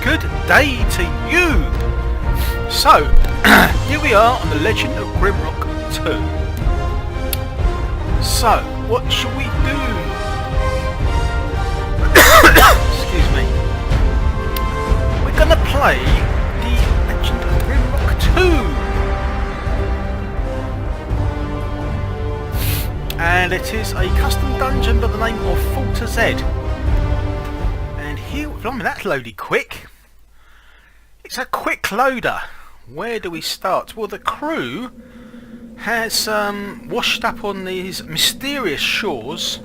Good day to you! So, here we are on the Legend of Grimrock II. So, what shall we do? Excuse me. We're gonna play the Legend of Grimrock II. And it is a custom dungeon by the name of Falter Z. And here, blimey, that's loaded quick. It's a quick loader. Where do we start? Well, the crew has washed up on these mysterious shores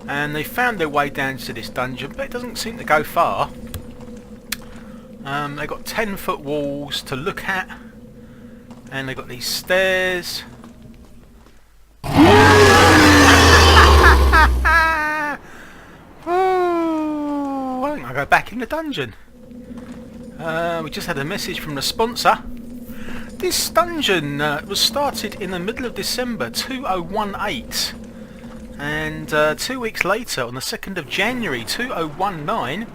and they found their way down to this dungeon, but it doesn't seem to go far. They've got 10-foot walls to look at and they've got these stairs. Oh, I think I'll go back in the dungeon. We just had a message from the sponsor. This dungeon was started in the middle of December 2018 and 2 weeks later, on the 2nd of January 2019,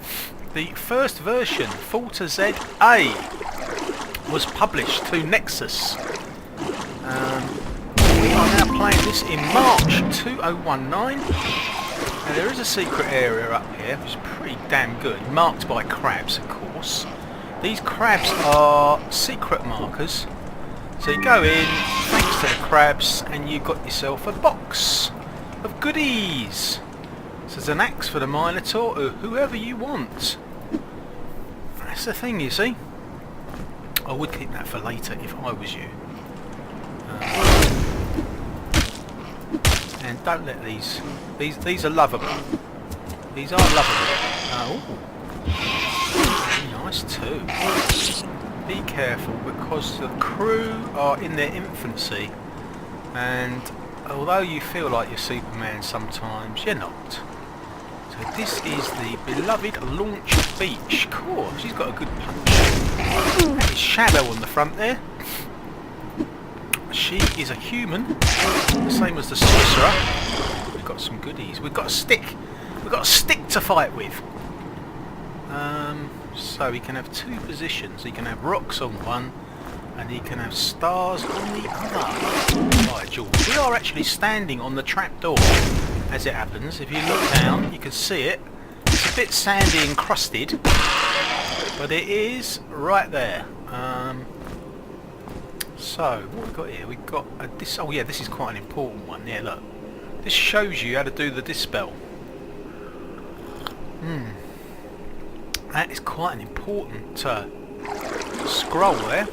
the first version, Falter Z was published to Nexus. We are now playing this in March 2019. Now there is a secret area up here which is pretty damn good, marked by crabs of course. These crabs are secret markers, so you go in thanks to the crabs and you've got yourself a box of goodies. So there's an axe for the Minotaur or whoever you want. That's the thing, you see. I would keep that for later if I was you. And don't let these are lovable. These are lovable. Oh. Nice too. Be careful because the crew are in their infancy and although you feel like you're Superman sometimes, you're not. So this is the beloved Launch Beach. Cool, she's got a good punch. And it's Shadow on the front there. She is a human, the same as the sorcerer. We've got some goodies. We've got a stick. We've got a stick to fight with. So he can have two positions. He can have rocks on one and he can have stars on the other. Right, George. We are actually standing on the trapdoor as it happens. If you look down you can see it. It's a bit sandy and crusted, but it is right there. So what we've got here, we've got a oh yeah, this is quite an important one. Yeah, look. This shows you how to do the dispel. That is quite an important scroll there.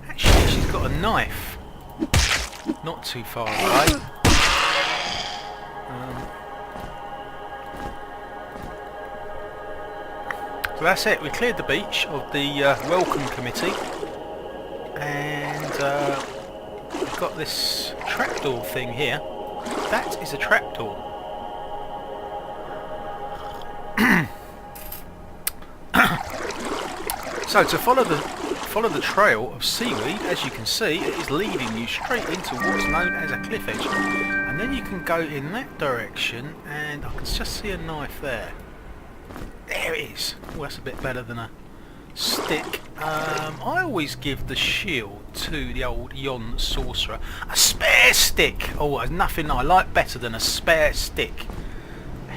Actually, she's got a knife. Not too far away. So that's it. We cleared the beach of the welcome committee, and we've got this trapdoor thing here. That is a trapdoor. So to follow the trail of seaweed, as you can see, it is leading you straight into what's known as a cliff edge, and then you can go in that direction, and I can just see a knife there. There it is. Oh, that's a bit better than a stick. I always give the shield to the old Yon sorcerer. A spare stick. Oh, there's nothing I like better than a spare stick.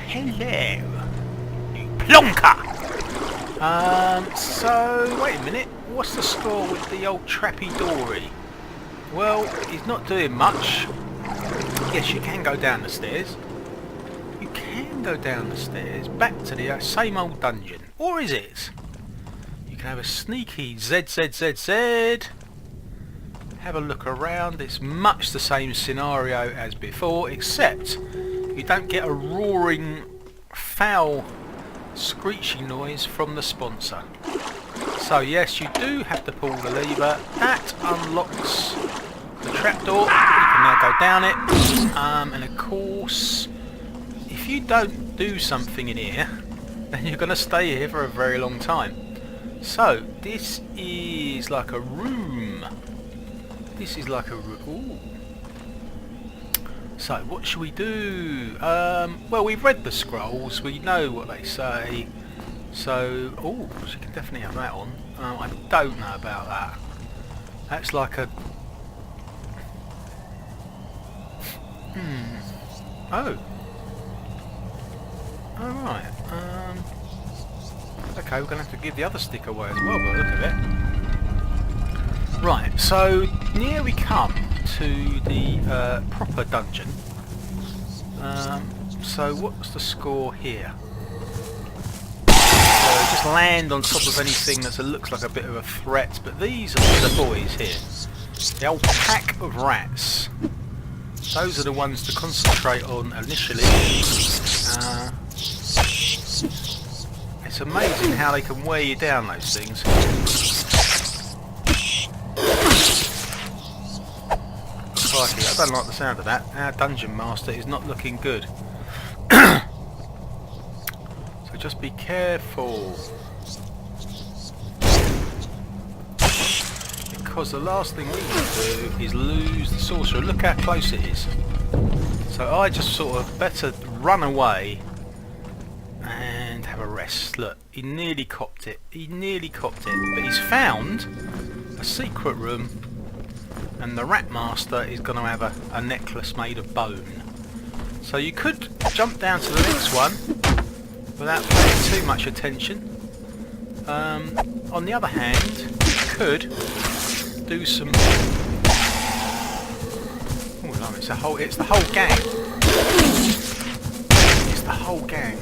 Hello, you plonker. So wait a minute. What's the score with the old Trappy Dory? Well, he's not doing much. Yes, you can go down the stairs. You can go down the stairs back to the same old dungeon, or is it? You can have a sneaky ZZZZ. Have a look around. It's much the same scenario as before, except you don't get a roaring, foul, screeching noise from the sponsor. So yes, you do have to pull the lever. That unlocks the trapdoor. You can now go down it. And of course, if you don't do something in here, then you're going to stay here for a very long time. So this is like a room. This is like a room. So, what should we do? Well, we've read the scrolls. We know what they say. So, oh, she can definitely have that on. I don't know about that. That's like a... Oh. Oh, right. Okay, we're going to have to give the other stick away as well, by the look of it. Right, so here we come to the proper dungeon. So what's the score here? So just land on top of anything that looks like a bit of a threat, but these are the boys here. The old pack of rats. Those are the ones to concentrate on initially. It's amazing how they can wear you down, those things. Crikey, I don't like the sound of that. Our dungeon master is not looking good. So just be careful. Because the last thing we want to do is lose the sorcerer. Look how close it is. So I just sort of better run away and have a rest. Look, he nearly copped it. He nearly copped it. But he's found a secret room, and the rat master is going to have a necklace made of bone. So you could jump down to the next one without paying too much attention. On the other hand, you could do some... Oh no, it's the whole gang. It's the whole gang.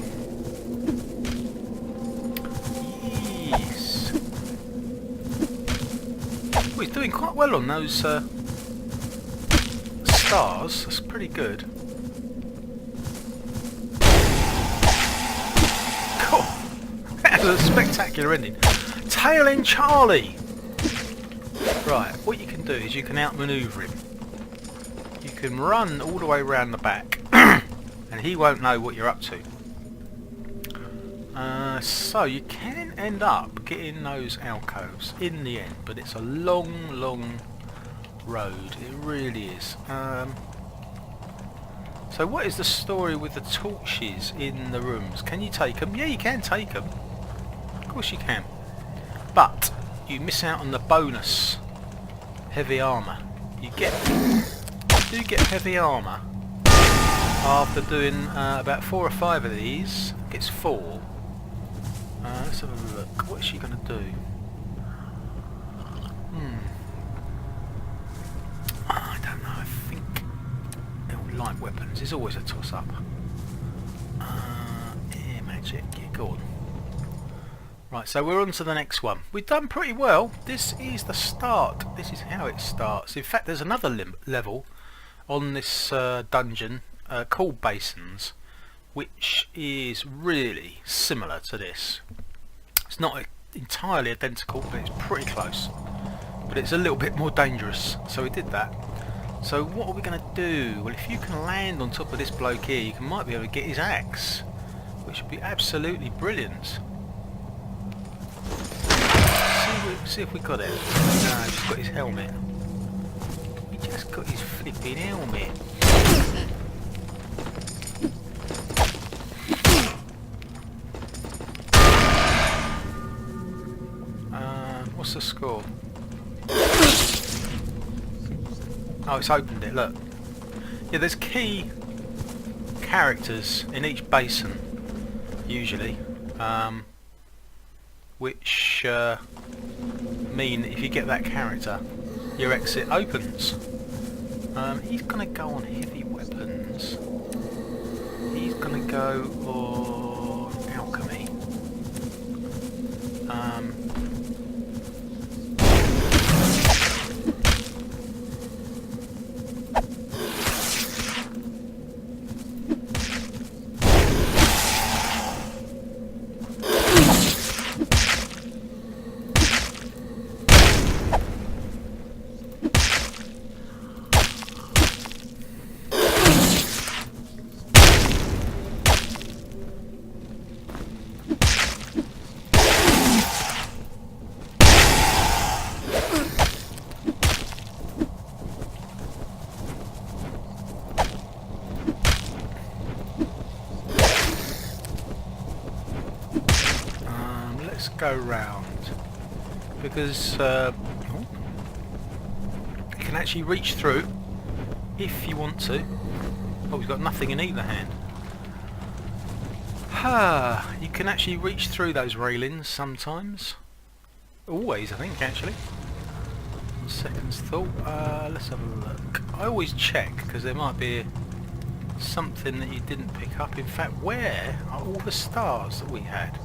Yes. Oh, he's doing quite well on those stars. That's pretty good. Cool. That was a spectacular ending. Tail in Charlie. Right, what you can do is you can outmaneuver him. You can run all the way around the back and he won't know what you're up to. So you can end up getting those alcoves in the end, but it's a long, long road. It really is. So what is the story with the torches in the rooms? Can you take them? Yeah, you can take them. Of course you can. But you miss out on the bonus heavy armour. You do get heavy armour after doing about 4 or 5 of these. I think it's 4. Let's have a look. What is she going to do? I don't know. I think light weapons is always a toss-up. Air magic. Yeah, go on. Right, so we're on to the next one. We've done pretty well. This is the start. This is how it starts. In fact, there's another level on this dungeon called Basins, which is really similar to this. It's not entirely identical, but it's pretty close. But it's a little bit more dangerous, so we did that. So what are we going to do? Well, if you can land on top of this bloke here, you might be able to get his axe, which would be absolutely brilliant. See if we got it. No, he's just got his helmet. He just got his flipping helmet. What's the score? Oh, it's opened it, look. Yeah, there's key characters in each basin, usually. Which mean if you get that character, your exit opens. He's going to go on heavy weapons. He's going to go on alchemy. go round because you can actually reach through if you want to. Oh, we've got nothing in either hand. You can actually reach through those railings sometimes. Always, I think, actually. On second's thought, let's have a look. I always check because there might be something that you didn't pick up. In fact, where are all the stars that we had?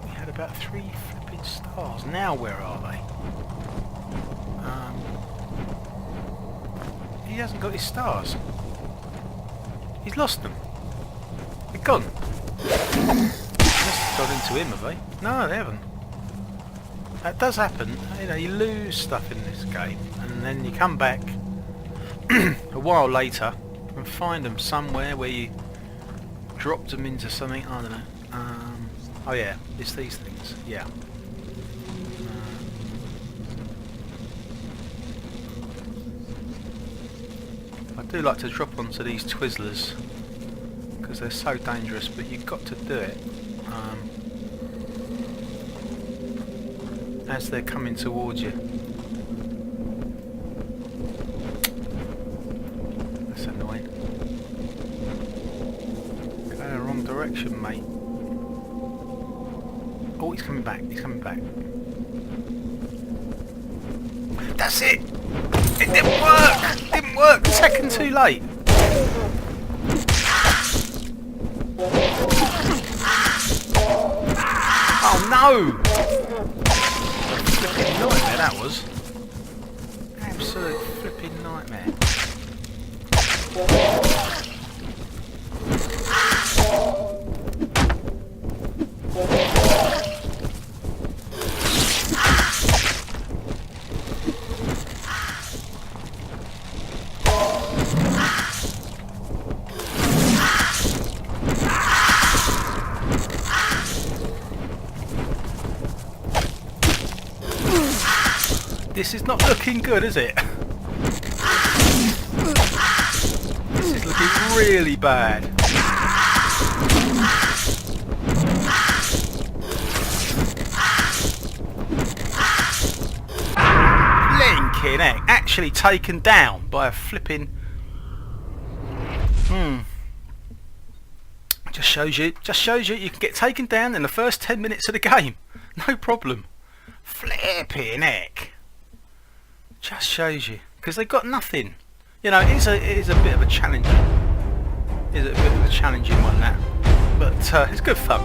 We had about 3 flipping stars. Now where are they? He hasn't got his stars. He's lost them. They're gone. Must have got into him, have they? No, they haven't. That does happen. You know, you lose stuff in this game, and then you come back a while later and find them somewhere where you dropped them into something. I don't know. Oh yeah, it's these things. Yeah. I do like to drop onto these Twizzlers because they're so dangerous, but you've got to do it as they're coming towards you. That's annoying. Going in the wrong direction, mate. Oh, he's coming back. He's coming back. That's it! It didn't work! It didn't work! A second too late! Oh no! Flipping nightmare that was. Absolute flipping nightmare. This is not looking good, is it? This is looking really bad. Blinking heck, actually taken down by a flipping... Just shows you you can get taken down in the first 10 minutes of the game. No problem. Flipping heck. Just shows you, because they've got nothing. You know, it is a bit of a challenge. It is a bit of a challenging one, that, but it's good fun.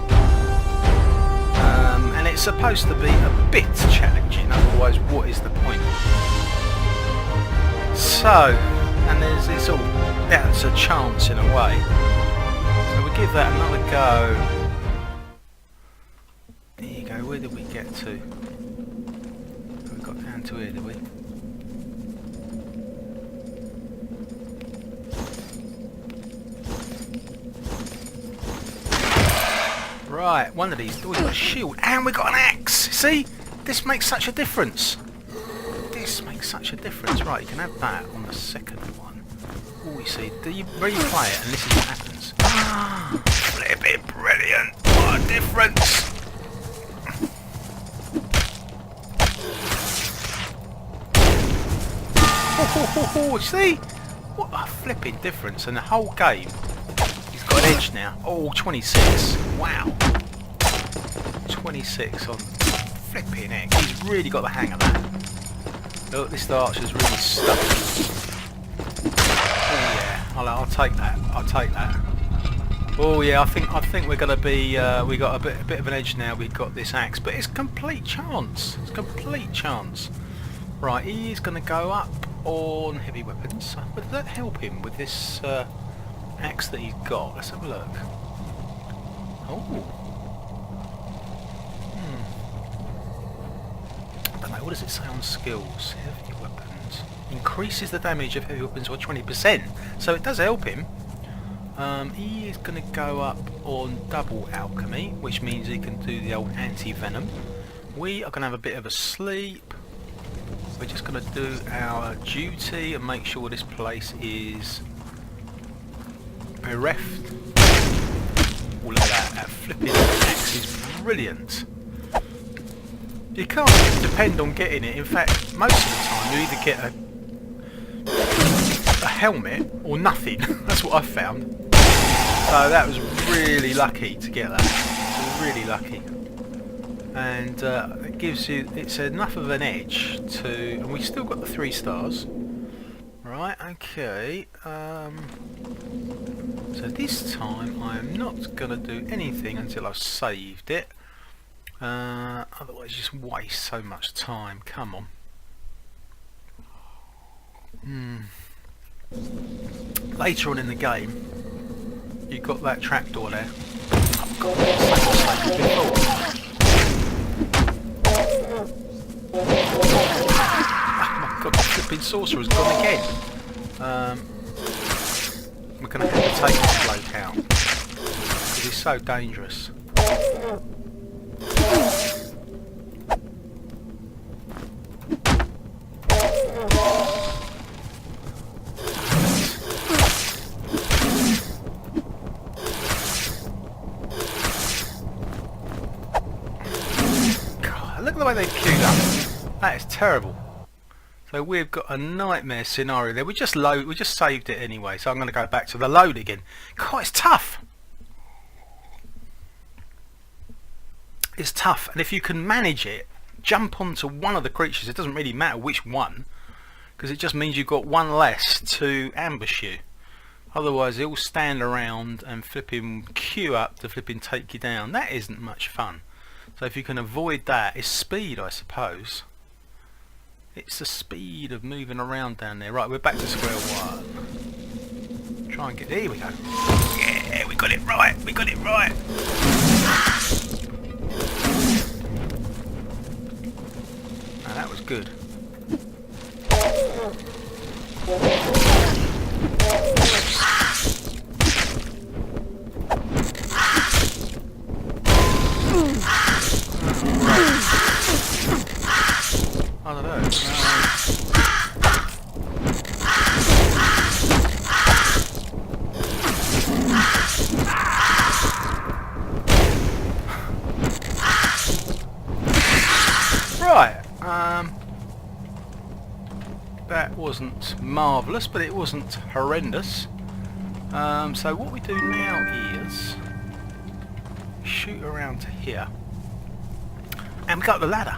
And it's supposed to be a bit challenging. Otherwise, what is the point? So, and it's all that's a chance in a way. So we give that another go. There you go. Where did we get to? We got down to here, did we? Right, one of these. Oh, we've got a shield and we've got an axe. See? This makes such a difference. This makes such a difference. Right, you can have that on the second one. Oh, you see, you replay it and this is what happens. Ah, flipping brilliant. What a difference. Oh, see? What a flipping difference. And the whole game, he's got an edge now. Oh, 26. Wow. 26 on flipping heck. He's really got the hang of that. Look, this archer's really stuck. Oh yeah, I'll take that. I'll take that. Oh yeah, I think we're gonna be. We got a bit of an edge now. We've got this axe, but it's complete chance. It's complete chance. Right, he is gonna go up on heavy weapons. But does that help him with this axe that he's got? Let's have a look. Oh. I don't know, what does it say on skills? Heavy weapons. Increases the damage of heavy weapons by 20%. So it does help him. He is going to go up on double alchemy, which means he can do the old anti-venom. We are going to have a bit of a sleep. We're just going to do our duty and make sure this place is bereft. Oh, look at that. That flipping axe is brilliant. You can't depend on getting it. In fact, most of the time you either get a helmet or nothing. That's what I've found. So that was really lucky to get that. Really lucky. And it gives you, it's enough of an edge to, and we still got the 3 stars. Right, okay. So this time I am not going to do anything until I've saved it. Otherwise you just waste so much time. Come on. Later on in the game, you've got that trapdoor there. Oh god, oh my god, the flipping sorcerer's gone again. We're going to have to take this bloke out because he's so dangerous. God, look at the way they've queued up. That is terrible. So we've got a nightmare scenario there. We just saved it anyway, so I'm going to go back to the load again. God, it's tough. It's tough, and if you can manage it, jump onto one of the creatures. It doesn't really matter which one, because it just means you've got one less to ambush you. Otherwise, they all stand around and flipping queue up to flipping take you down. That isn't much fun. So if you can avoid that, it's speed, I suppose. It's the speed of moving around down there. Right, we're back to square one. Try and get... Here we go. Yeah, we got it right. We got it right. Now that was good. I don't know. Right. That wasn't marvellous, but it wasn't horrendous. So what we do now is shoot around to here, and we got the ladder.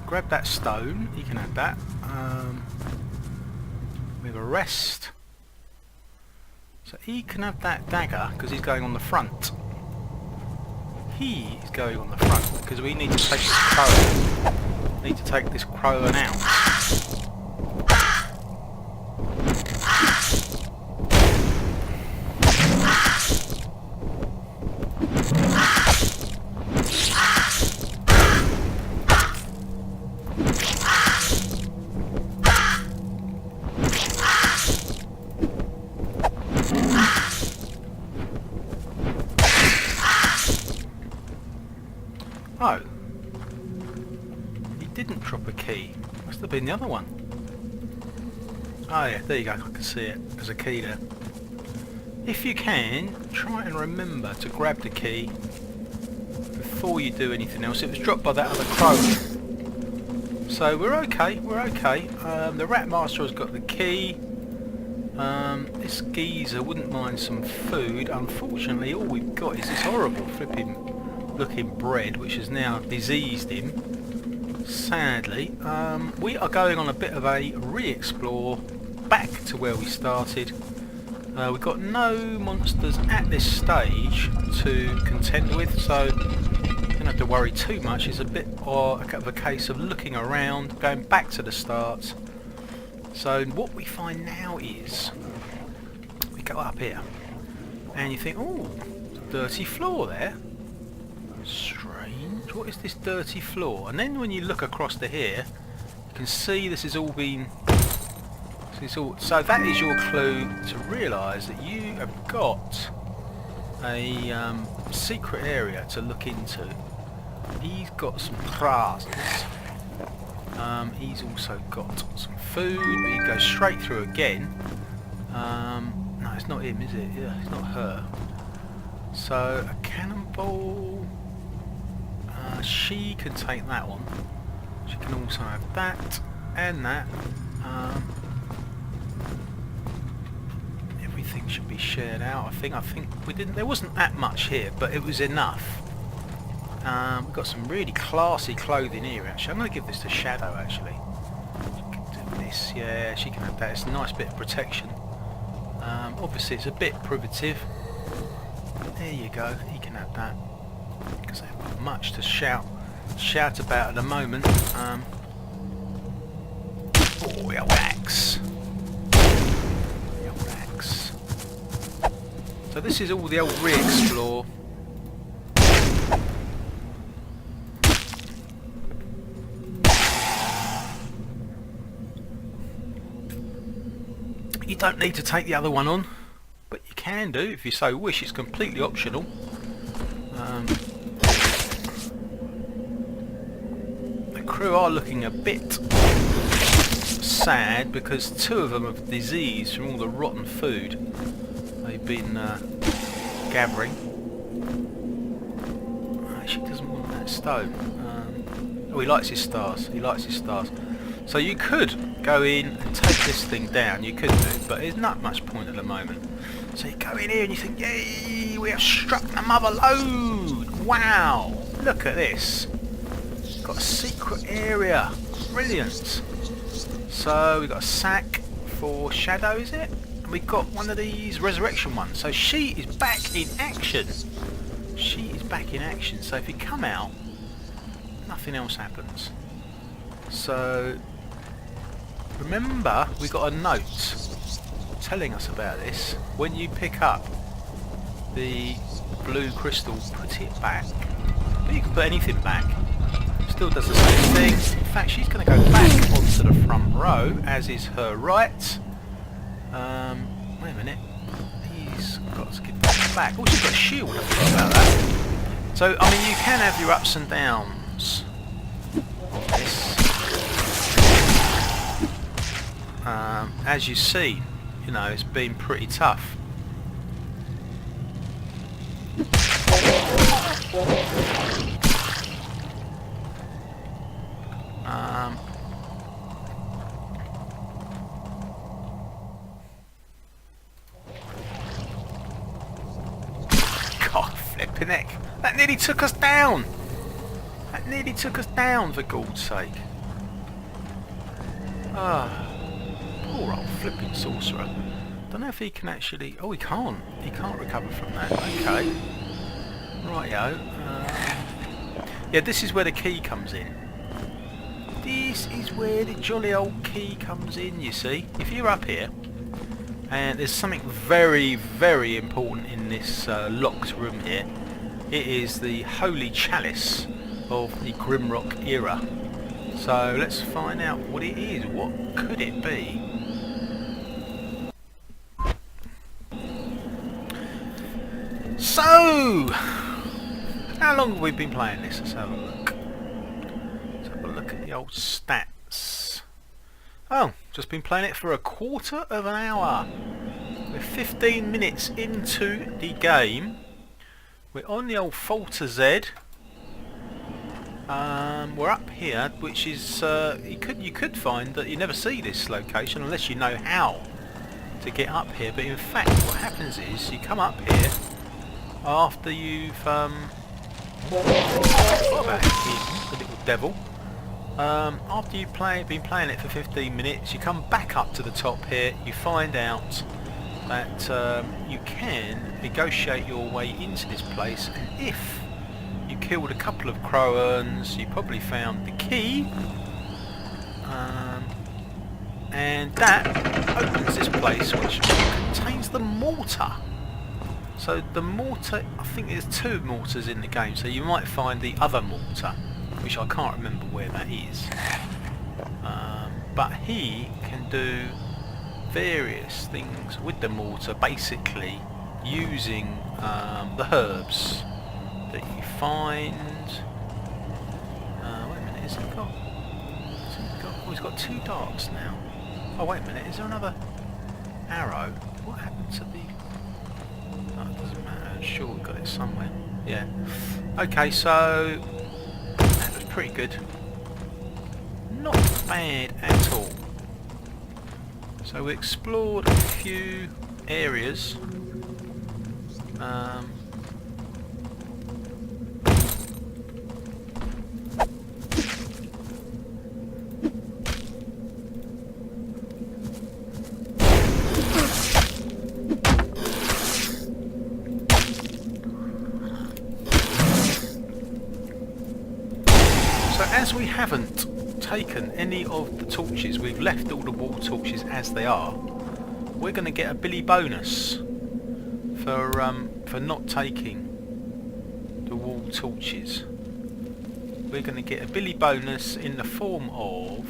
Grab that stone, you can have that. We have a rest. So he can have that dagger because he's going on the front. He is going on the front because we need to take this crow. Need to take this crow out. Oh, he didn't drop a key. Must have been the other one. Oh yeah, there you go, I can see it. There's a key there. If you can, try and remember to grab the key before you do anything else. It was dropped by that other crow. So we're okay, we're okay. The Rat Master has got the key. This geezer wouldn't mind some food. Unfortunately, all we've got is this horrible flipping looking bread, which has now diseased him. Sadly, we are going on a bit of a re-explore back to where we started. We've got no monsters at this stage to contend with, so don't have to worry too much. It's a bit of a case of looking around, going back to the start. So what we find now is we go up here and you think, oh, dirty floor there. Strange, what is this dirty floor? And then when you look across to here, you can see this has all been... So that is your clue to realise that you have got a secret area to look into. He's got some prizes. He's also got some food, but he goes straight through again. No, it's not him, is it? Yeah, it's not her. So a cannonball. She can take that one. She can also have that and that. Everything should be shared out. I think we didn't. There wasn't that much here, but it was enough. We've got some really classy clothing here. Actually, I'm going to give this to Shadow. Actually, she can do this. Yeah, she can have that. It's a nice bit of protection. Obviously, it's a bit privative. There you go. He can have that because they've got much to shout about at the moment. Oh, the old axe. The old axe. So this is all the old re-explore. You don't need to take the other one on, but you can do if you so wish. It's completely optional. The crew are looking a bit sad because two of them have disease from all the rotten food they've been gathering. She doesn't want that stone. Oh, he likes his stars. He likes his stars. So you could go in and take this thing down. You could do, but there's not much point at the moment. So you go in here and you think, yay, we have struck the mother lode. Wow, look at this. Got a secret area. Brilliant. So we've got a sack for Shadow, is it? And we've got one of these resurrection ones. So she is back in action. She is back in action. So if you come out, nothing else happens. So remember, we got a note telling us about this. When you pick up the blue crystal, put it back. But you can put anything back. Still does the same thing. In fact, she's going to go back onto the front row, as is her right. Wait a minute. He's got to get back. Oh, she's got a shield. I forgot about that. So, I mean, you can have your ups and downs on this. As you see, you know, it's been pretty tough. God, flipping heck. That nearly took us down. That nearly took us down, for God's sake. Ah. Poor old flipping sorcerer. Don't know if he can actually... Oh, he can't. He can't recover from that. Okay. Rightio. Yeah, this is where the key comes in. This is where the jolly old key comes in, you see. If you're up here, and there's something very, very important in this locked room here. It is the Holy Chalice of the Grimrock era. So let's find out what it is. What could it be? So, how long have we been playing this? Let's have a look. Let's have a look at the old stats. Oh, just been playing it for a quarter of an hour. We're 15 minutes into the game. We're on the old Falter Z. We're up here, which is you could find that you never see this location unless you know how to get up here. But in fact, what happens is you come up here after you've what about him, the little devil. After you've been playing it for 15 minutes, you come back up to the top here. You find out that you can negotiate your way into this place, and if you killed a couple of crow-urns, you probably found the key, and that opens this place, which contains the mortar. So the mortar, I think there's two mortars in the game, so you might find the other mortar, which I can't remember where that is. But he can do various things with the mortar, basically using the herbs that you find. Wait a minute, has he got? Oh, he's got two darts now. Oh, wait a minute, is there another arrow? What happened to the... Oh, it doesn't matter, I'm sure we've got it somewhere. Yeah. Okay, so pretty good. Not bad at all. So we explored a few areas. As we haven't taken any of the torches, we've left all the wall torches as they are, we're going to get a Billy bonus for not taking the wall torches. We're going to get a Billy bonus in the form of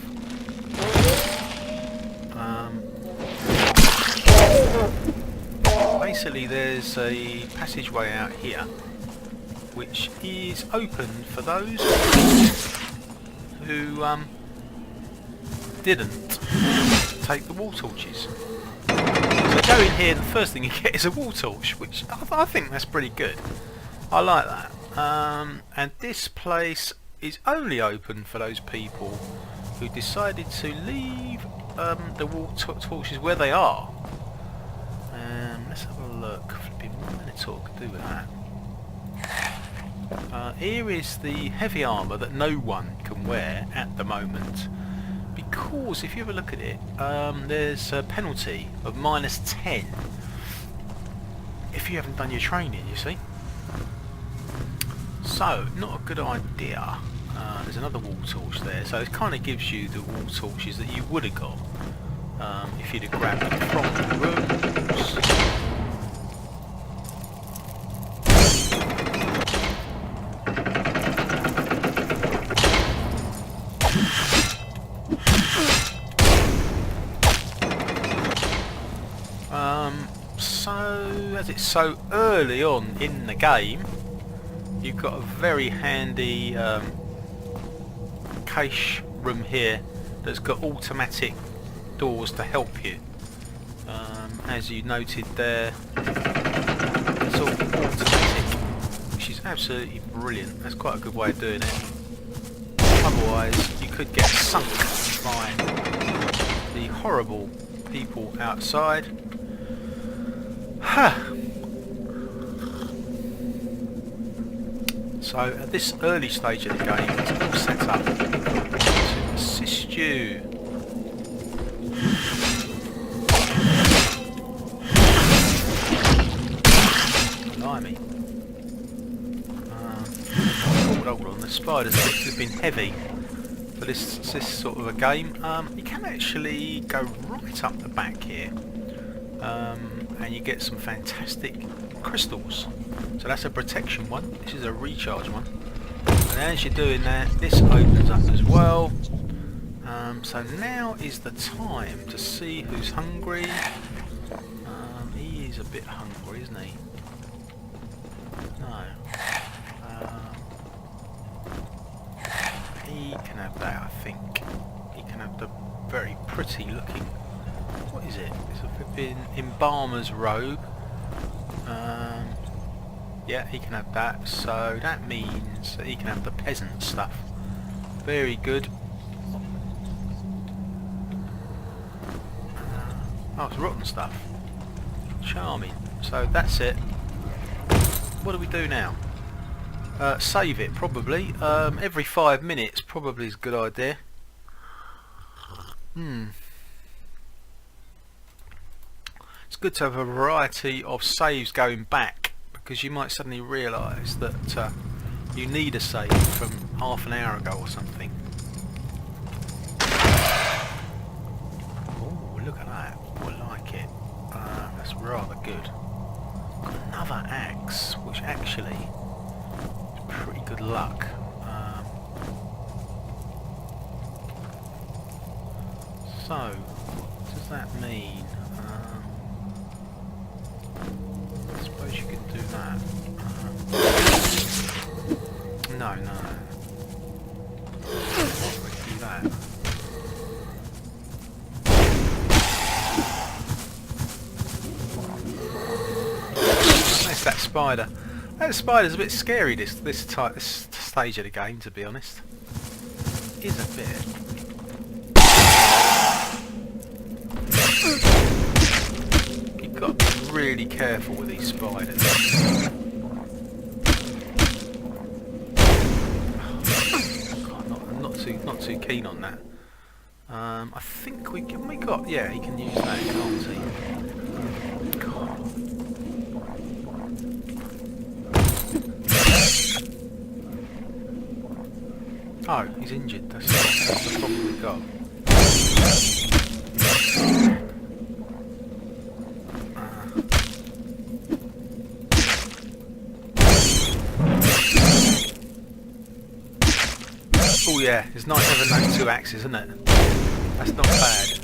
basically there's a passageway out here which is open for those who didn't take the wall torches. So go in here, the first thing you get is a wall torch, which I think that's pretty good. I like that. And this place is only open for those people who decided to leave the wall torches where they are. Let's have a look. Flipping 1 minute or could do with that. Here is the heavy armour that no one can wear at the moment, because if you have a look at it, there's a penalty of -10 if you haven't done your training, you see. So, not a good idea. There's another wall torch there, so it kind of gives you the wall torches that you would have got if you'd have grabbed them from the rooms. So, as it's so early on in the game, you've got a very handy cache room here that's got automatic doors to help you. As you noted there, it's all automatic, which is absolutely brilliant. That's quite a good way of doing it. Otherwise, you could get sunk by the horrible people outside. So at this early stage of the game, it's all set up to assist you. Blimey. Hold on, the spiders have been heavy for this sort of a game. You can actually go right up the back here. And you get some fantastic crystals. So that's a protection one, this is a recharge one, and as you're doing that, this opens up as well. So now is the time to see who's hungry. He is a bit hungry, isn't he? No. He can have that, I think. He can have the very pretty looking, what is it? It's a flipping embalmer's robe. Yeah, he can have that, so that means that he can have the peasant stuff. Very good. Oh, it's rotten stuff. Charming. So that's it. What do we do now? Save it, probably. Every 5 minutes probably is a good idea. It's good to have a variety of saves going back, because you might suddenly realise that you need a save from half an hour ago or something. Oh, look at that. I like it. That's rather good. Got another axe, which actually is pretty good luck. So, what does that mean? I suppose you could do that. No. Do that. There's that spider. That spider's a bit scary this stage of the game, to be honest. is a bit. You've got to be really careful with these spiders. I'm not too keen on that. I think we got, yeah, he can use that, can't he? God. Oh, he's injured. That's the problem we've got. Oh yeah, it's nice having those two axes, isn't it? That's not bad.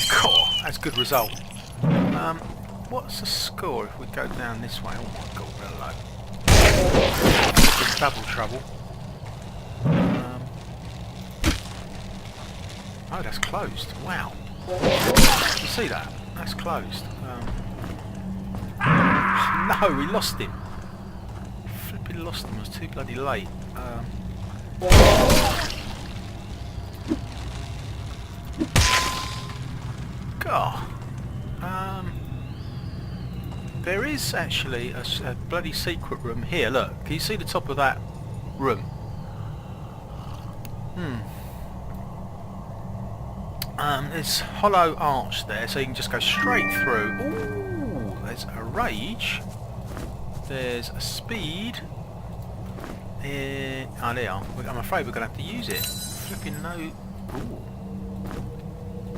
Cool, that's a good result. What's the score if we go down this way? Oh my god, we're low. It's double trouble. Oh, that's closed. Wow. You see that? That's closed. No, we lost him. Flipping lost him. I was too bloody late. God. There is actually a bloody secret room here. Look, can you see the top of that room? There's hollow arch there, so you can just go straight through. Ooh, there's a rage. There's a speed. Oh, there are. I'm afraid we're going to have to use it. Flipping no. Ooh.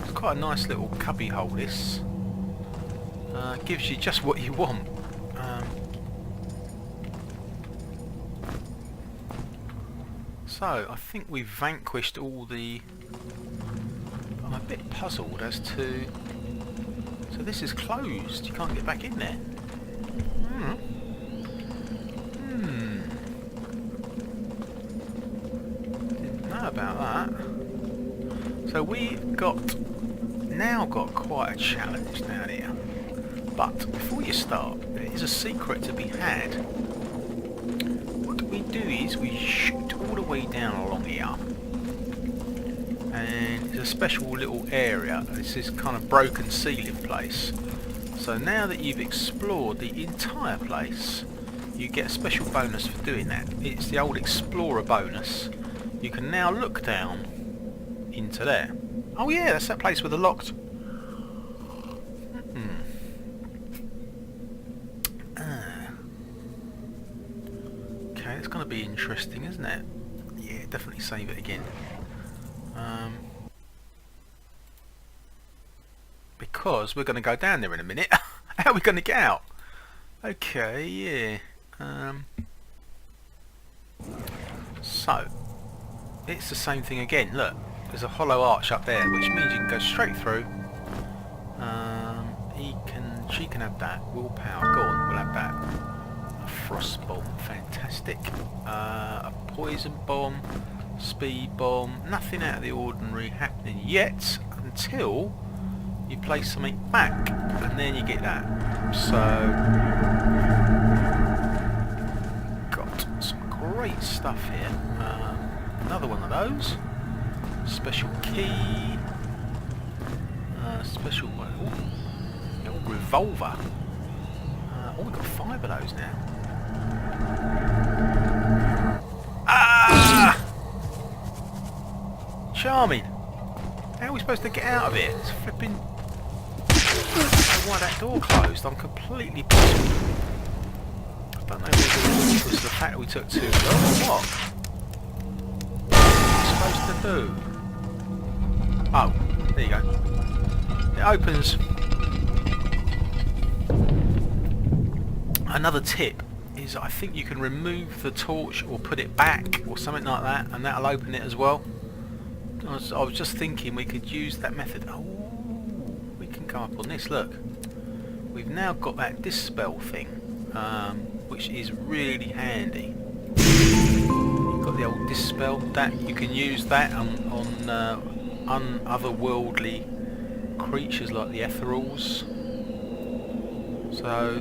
It's quite a nice little cubby hole, this. Gives you just what you want. So, I think we've vanquished all the... I'm a bit puzzled as to... So this is closed. You can't get back in there. Didn't know about that. So we now got quite a challenge down here. But before you start, there is a secret to be had. What we do is we shoot all the way down along here. And it's a special little area. This is kind of broken ceiling place. So now that you've explored the entire place, you get a special bonus for doing that. It's the old explorer bonus. You can now look down into there. Oh yeah, that's that place with the locked... Okay, it's going to be interesting, isn't it? Yeah, definitely save it again. Because we're going to go down there in a minute. How are we going to get out? Okay, yeah. So, it's the same thing again. Look, there's a hollow arch up there, which means you can go straight through. She can have that. Willpower, go on, we'll have that. A frost bomb, fantastic. A poison bomb, speed bomb. Nothing out of the ordinary happening yet until you place something back, and then you get that. So, got some great stuff here. Another one of those. Special key. Special one. Ooh, little revolver. Oh, we've got 5 of those now. Ah! Charming. How are we supposed to get out of it? It's flipping... I don't know why that door closed. I'm completely puzzled. I don't know whether it was the fact that we took too long or what. What are we supposed to do? Oh, there you go. It opens. Another tip is I think you can remove the torch or put it back or something like that, and that'll open it as well. I was just thinking we could use that method. Oh, we can come up on this, look. We've now got that dispel thing, which is really handy. You've got the old dispel, that you can use that on otherworldly creatures like the ethereals. So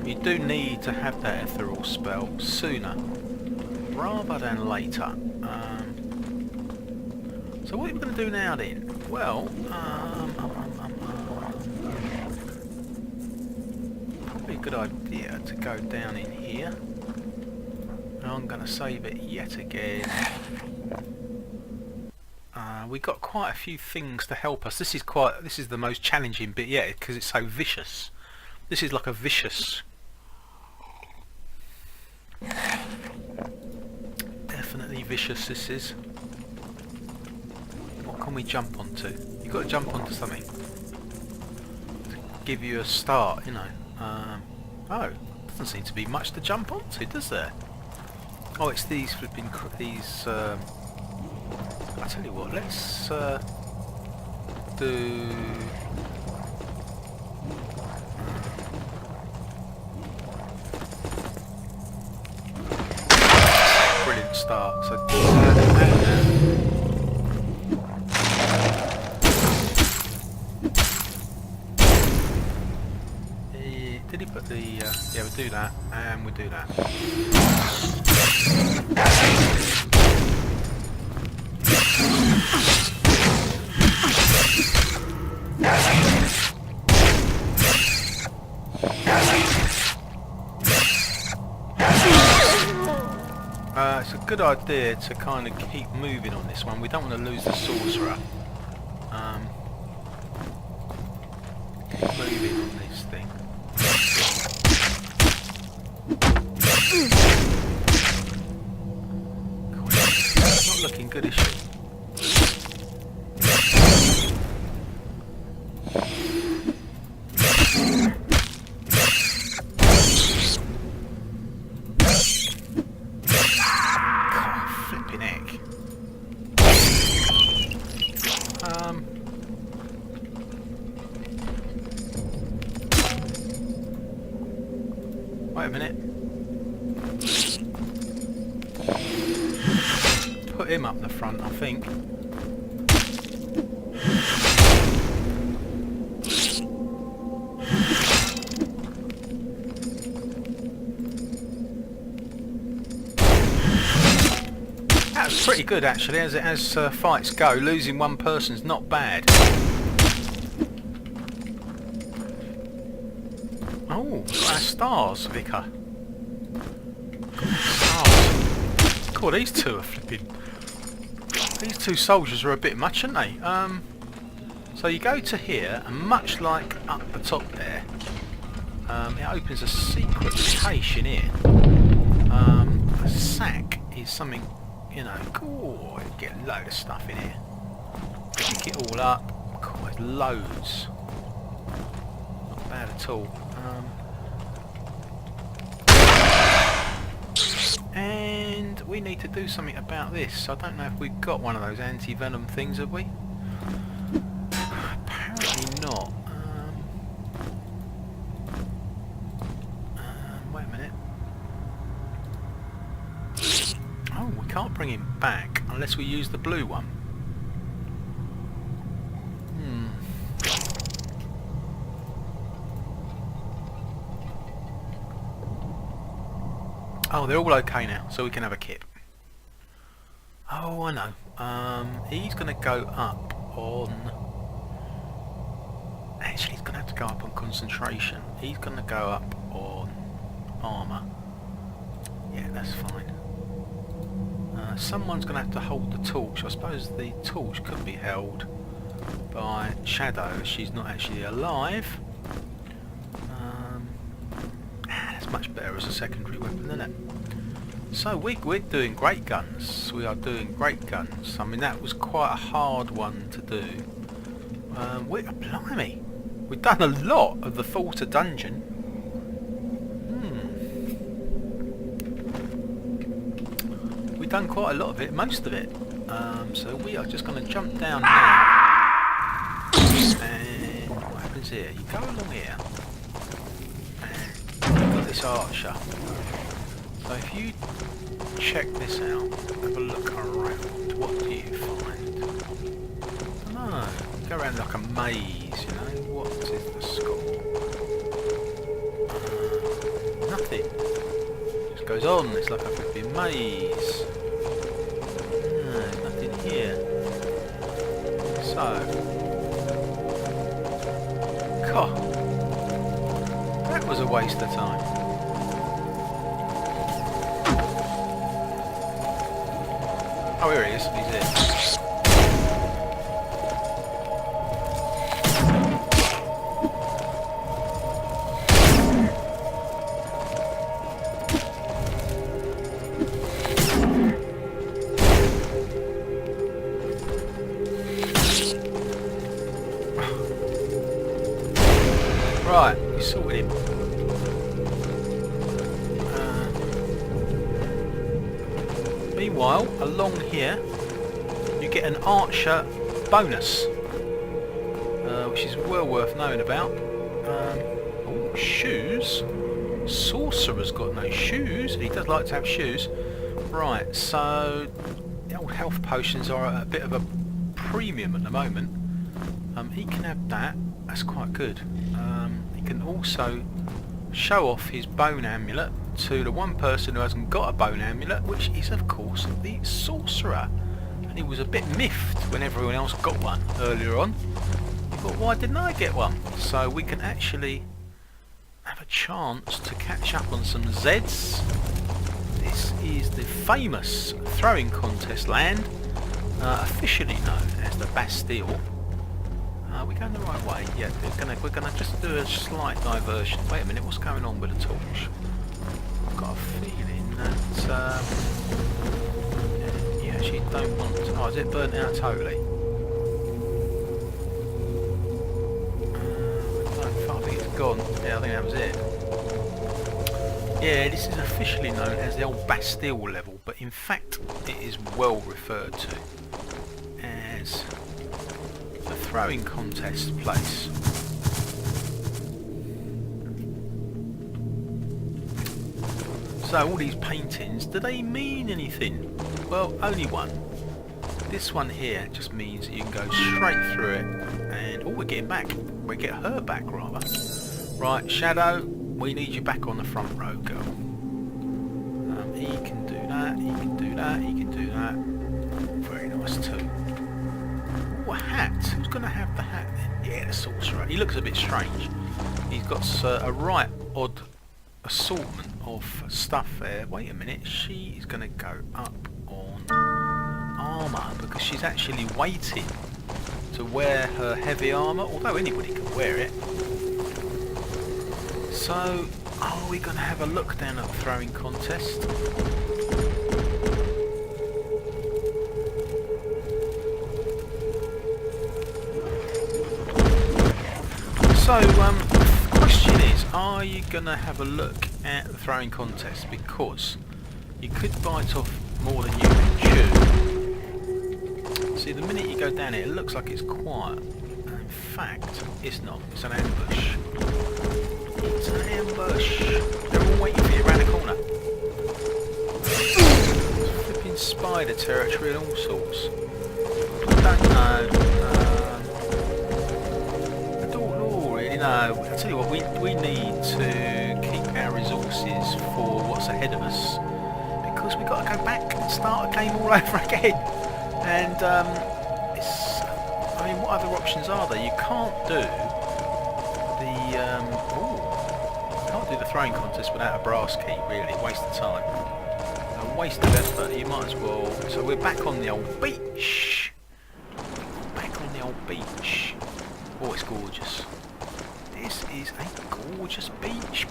you do need to have that ethereal spell sooner rather than later. So what are we going to do now then? Well, probably a good idea to go down in here. And I'm going to save it yet again. We got quite a few things to help us. This is the most challenging bit yet because it's so vicious. This is like a vicious. Definitely vicious. This is. What can we jump onto? You've got to jump onto something to give you a start, you know. Oh, doesn't seem to be much to jump onto, does there? Oh, it's these flipping these. I tell you what, let's do. Brilliant start. So. Did he put the? Yeah, we'll do that, and we'll do that. It's a good idea to kind of keep moving on this one. We don't want to lose the sorcerer. Keep moving on this thing. It's not looking good, is she? Wait a minute. Put him up the front, I think. That was pretty good actually, as fights go. Losing one person's not bad. Oh, got our stars, Vicar. Stars. Cool, these two are flipping. These two soldiers are a bit much, aren't they? So you go to here, and much like up the top there, it opens a secret cache in here. A sack is something, you know. Cool, you get a load of stuff in here. Pick it all up. Cool, there's loads. Not bad at all. And we need to do something about this. I don't know if we've got one of those anti-venom things, have we? Apparently not. Wait a minute. Oh, we can't bring him back unless we use the blue one. Oh, they're all okay now, so we can have a kip. Oh, I know. He's going to go up on... Actually, he's going to have to go up on concentration. He's going to go up on armour. Yeah, that's fine. Someone's going to have to hold the torch. I suppose the torch could be held by Shadow. She's not actually alive. That's much better as a secondary weapon, isn't it? So we're doing great guns. We are doing great guns. I mean, that was quite a hard one to do. Blimey, we've done a lot of the Falter dungeon. We've done quite a lot of it, most of it. So we are just going to jump down now. And what happens here? You go along here. And you've got this archer. So if you check this out, have a look around, what do you find? I don't know, go around like a maze, you know, what is the score? nothing. Just goes on. It's like a flipping maze. There's nothing here. So, God, that was a waste of time. Oh, here he is. He's here. Right, you sorted him. Meanwhile, along here, you get an archer bonus, which is well worth knowing about. Oh, shoes. Sorcerer's got no shoes. He does like to have shoes. Right, so the old health potions are at a bit of a premium at the moment. He can have that. That's quite good. He can also show off his bone amulet to the one person who hasn't got a bone amulet, which is of course the sorcerer. And he was a bit miffed when everyone else got one earlier on. He thought, why didn't I get one? So we can actually have a chance to catch up on some Zeds. This is the famous throwing contest land, officially known as the Bastille. We're going the right way. Yeah, we're gonna just do a slight diversion. Wait a minute, what's going on with the torch? I've got a feeling that you actually don't want to. Oh, is it burnt out totally? I think it's gone. Yeah, I think that was it. Yeah, this is officially known as the old Bastille level, but in fact it is well referred to as the throwing contest place. So all these paintings, do they mean anything? Well, only one. This one here just means that you can go straight through it, and we're getting back. We get her back rather. Right, Shadow, we need you back on the front row, girl. He can do that, he can do that, he can do that. Very nice too. Ooh, a hat. Who's going to have the hat then? Yeah, the sorcerer. He looks a bit strange. He's got a right odd assortment of stuff there. Wait a minute, she is going to go up on armour because she's actually waiting to wear her heavy armour, although anybody can wear it. So, are we going to have a look down at the throwing contest? So, the question is, are you going to have a look at the throwing contest? Because you could bite off more than you can chew. See, the minute you go down here, it looks like it's quiet. And in fact, it's not. It's an ambush. It's an ambush. They're all waiting for you around the corner. It's flipping spider territory and all sorts. I don't know. No, I'll tell you what, we need to keep our resources for what's ahead of us, because we've got to go back and start a game all over again. And I mean, what other options are there? You can't do the throwing contest without a brass key, really. Waste of time, a waste of effort. You might as well. So we're back on the old beach. Back on the old beach. Oh, it's gorgeous. This is a gorgeous beach.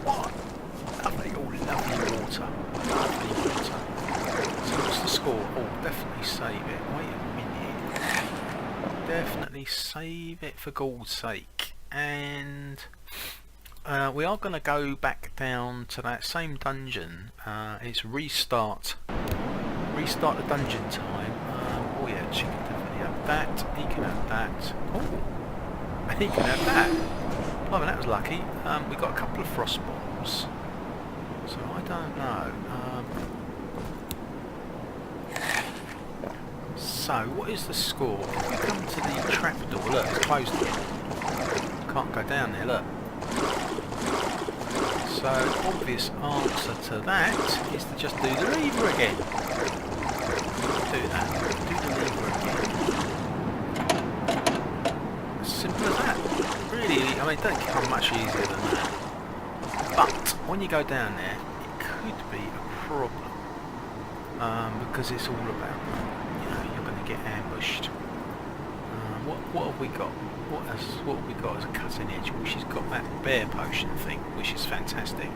What? Lovely, oh lovely water. Lovely water. So what's the score? Oh, definitely save it. Wait a minute. Definitely save it for God's sake. And we are going to go back down to that same dungeon. It's restart the dungeon time. Oh yeah, she can definitely have that. He can have that. Oh. And he can have that. Oh, that was lucky. We got a couple of frost bombs, so I don't know. So, what is the score? If we come to the trapdoor, look, it's closed again. Can't go down there. Look. So, obvious answer to that is to just do the lever again. Do that. Do the lever again. As simple as that. Really, I mean, it don't become much easier than that. But, when you go down there, it could be a problem. Because it's all about, you know, you're going to get ambushed. What have we got? What have we got as a cutting edge? Well, she's got that bear potion thing, which is fantastic.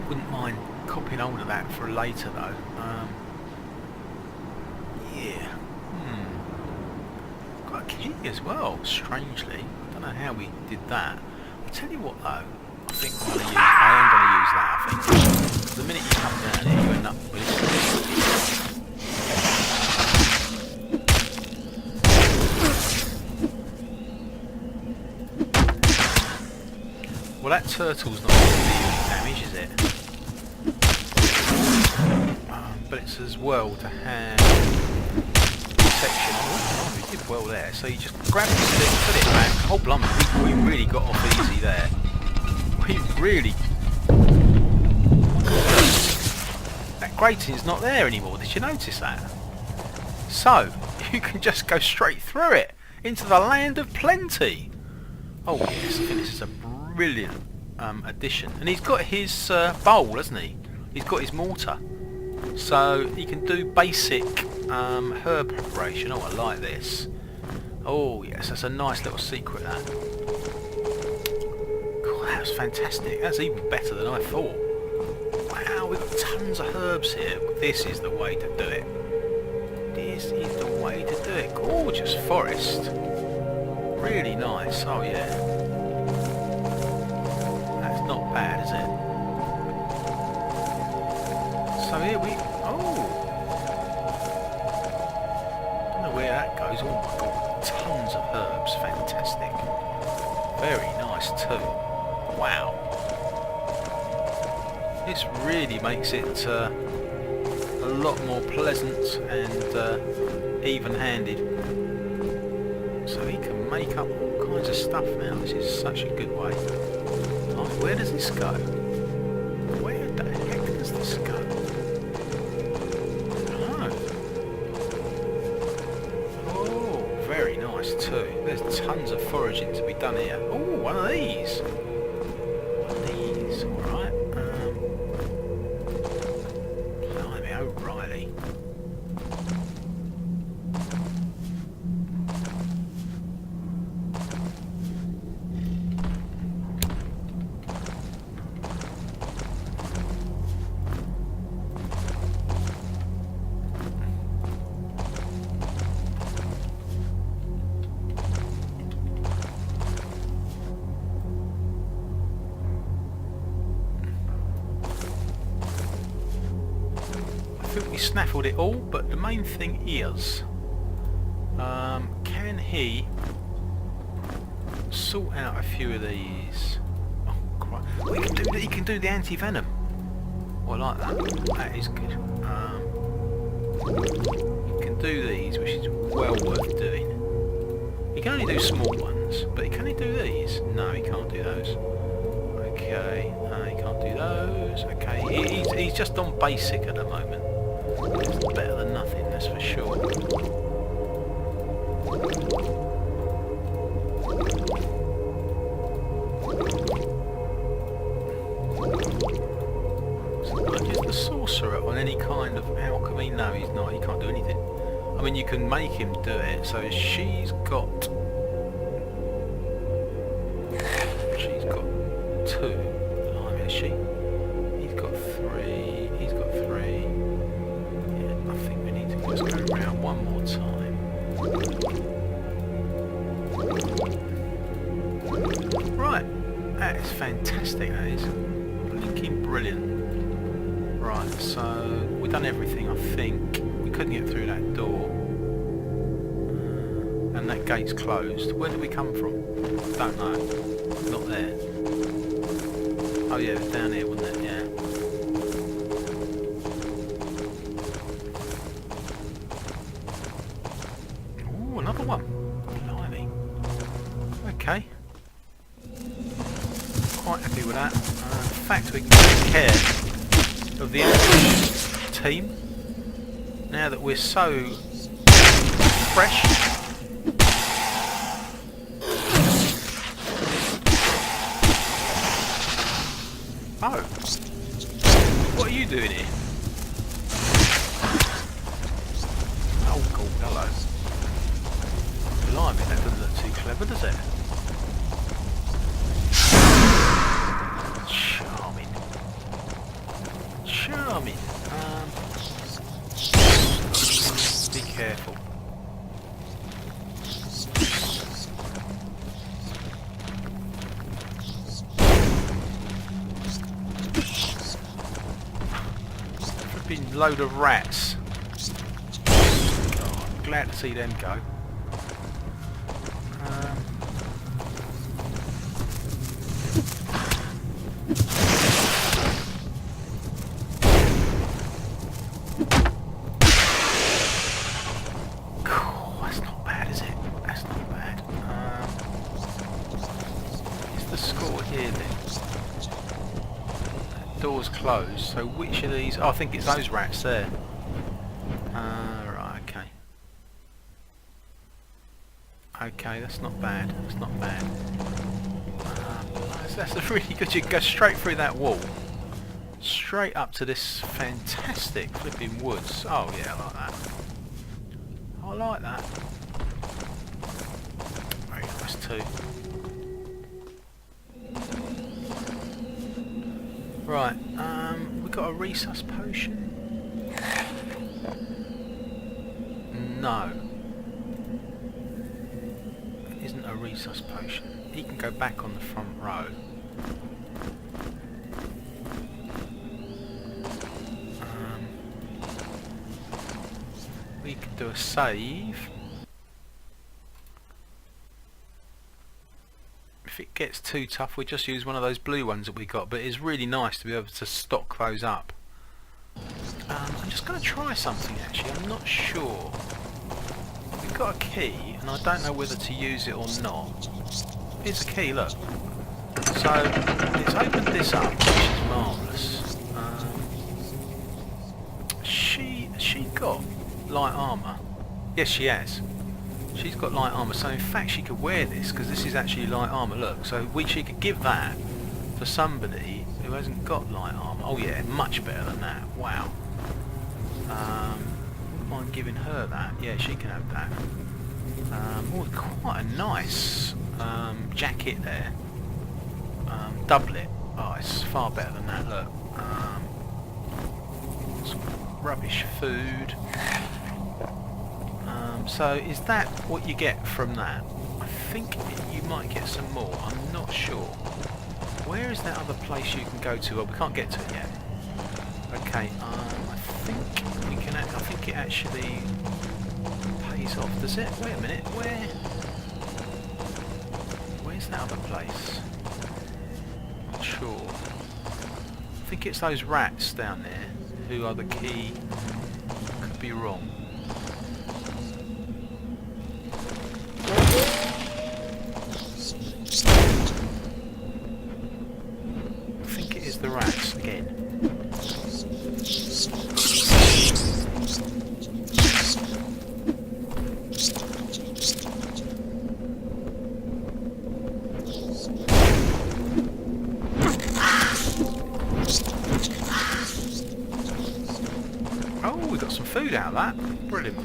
Wouldn't mind copying hold of that for later though. Yeah. Got a key as well, strangely. I don't know how we did that. I'll tell you what though, I think I am going to use that, I think. The minute you come down here, you end up with this. Well, that turtle's not going to do any damage, is it? But it's as well to have protection. Oh, we did well there. So you just grab the stick, put it back. Oh, blimey, we really got off easy there. We really... That grating's not there anymore. Did you notice that? So, you can just go straight through it into the land of plenty. Oh yes, I think this is a brilliant addition. And he's got his bowl, hasn't he? He's got his mortar. So he can do basic herb preparation. Oh, I like this. Oh yes, that's a nice little secret, that. God, that was fantastic. That's even better than I thought. Wow, we've got tons of herbs here. This is the way to do it. This is the way to do it. Gorgeous forest. Really nice. Oh yeah. That's not bad, is it? So here we... Oh! Don't know where that goes. Oh my god. Tons of herbs. Fantastic. Very nice too. Wow. This really makes it a lot more pleasant and even-handed. So he can make up all kinds of stuff now. This is such a good way. Oh, where does this go? Where the heck does this go? Oh, very nice too. There's tons of foraging to be done here. Oh, one of these. One of these, alright. Blimey, O'Reilly. I think we snaffled it all, but the main thing is, can he sort out a few of these? Oh, Christ. Well, he can do the anti-venom. Oh, I like that. That is good. He can do these, which is well worth doing. He can only do small ones, but can he do these? No, he can't do those. Okay, he can't do those. Okay, he's just on basic at the moment. It's better than nothing, that's for sure. So like, is the sorcerer on any kind of alchemy? No, he's not. He can't do anything. I mean, you can make him do it. So she's got two. Blimey, is she? He's got three. He's got three. Yeah, I think we need to just go around one more time. Right, that is fantastic. That is blinking brilliant. Right, so we've done everything. I think we couldn't get through that door, and that gate's closed. Where did we come from? Don't know. Not there. Oh yeah, it was down here, wasn't it? Yeah. Ooh, another one. Blimey. Okay. quite happy with that. In fact, we can take care of the ambush team now that we're so fresh. Oh, what are you doing here? Oh, cool, hello. Blimey, that doesn't look too clever, does it? Charming. Charming. Be careful. Flipping load of rats. Oh, I'm glad to see them go. That's not bad, is it? That's not bad. What's the score here then? That door's closed, so which of these? Oh, I think it's those rats there. Right, okay. Okay, that's not bad. That's not bad. That's a really good. You can go straight through that wall, straight up to this fantastic flipping woods. Oh yeah, I like that. I like that. Very nice too. Right, we got a resus potion. No. It isn't a resus potion. He can go back on the front row. We can do a save. If it gets too tough, we just use one of those blue ones that we got, but it's really nice to be able to stock those up. I'm just going to try something actually, I'm not sure. We've got a key, and I don't know whether to use it or not. Here's the key, look. So, it's opened this up, which is marvellous. She got light armour. Yes, she has. She's got light armour, so in fact she could wear this, because this is actually light armour, look. So she could give that to somebody who hasn't got light armour. Oh yeah, much better than that. Wow. Wouldn't mind giving her that. Yeah, she can have that. Oh, quite a nice jacket there. Doublet. Oh, it's far better than that, look. Some rubbish food. So is that what you get from that? I think you might get some more, I'm not sure. Where is that other place you can go to? Well, we can't get to it yet. Okay, I think we can. I think it actually pays off. Does it? Wait a minute. Where's that other place? Not sure. I think it's those rats down there who are the key. Could be wrong. I think it is the rats again. Oh, we got some food out of that. Brilliant.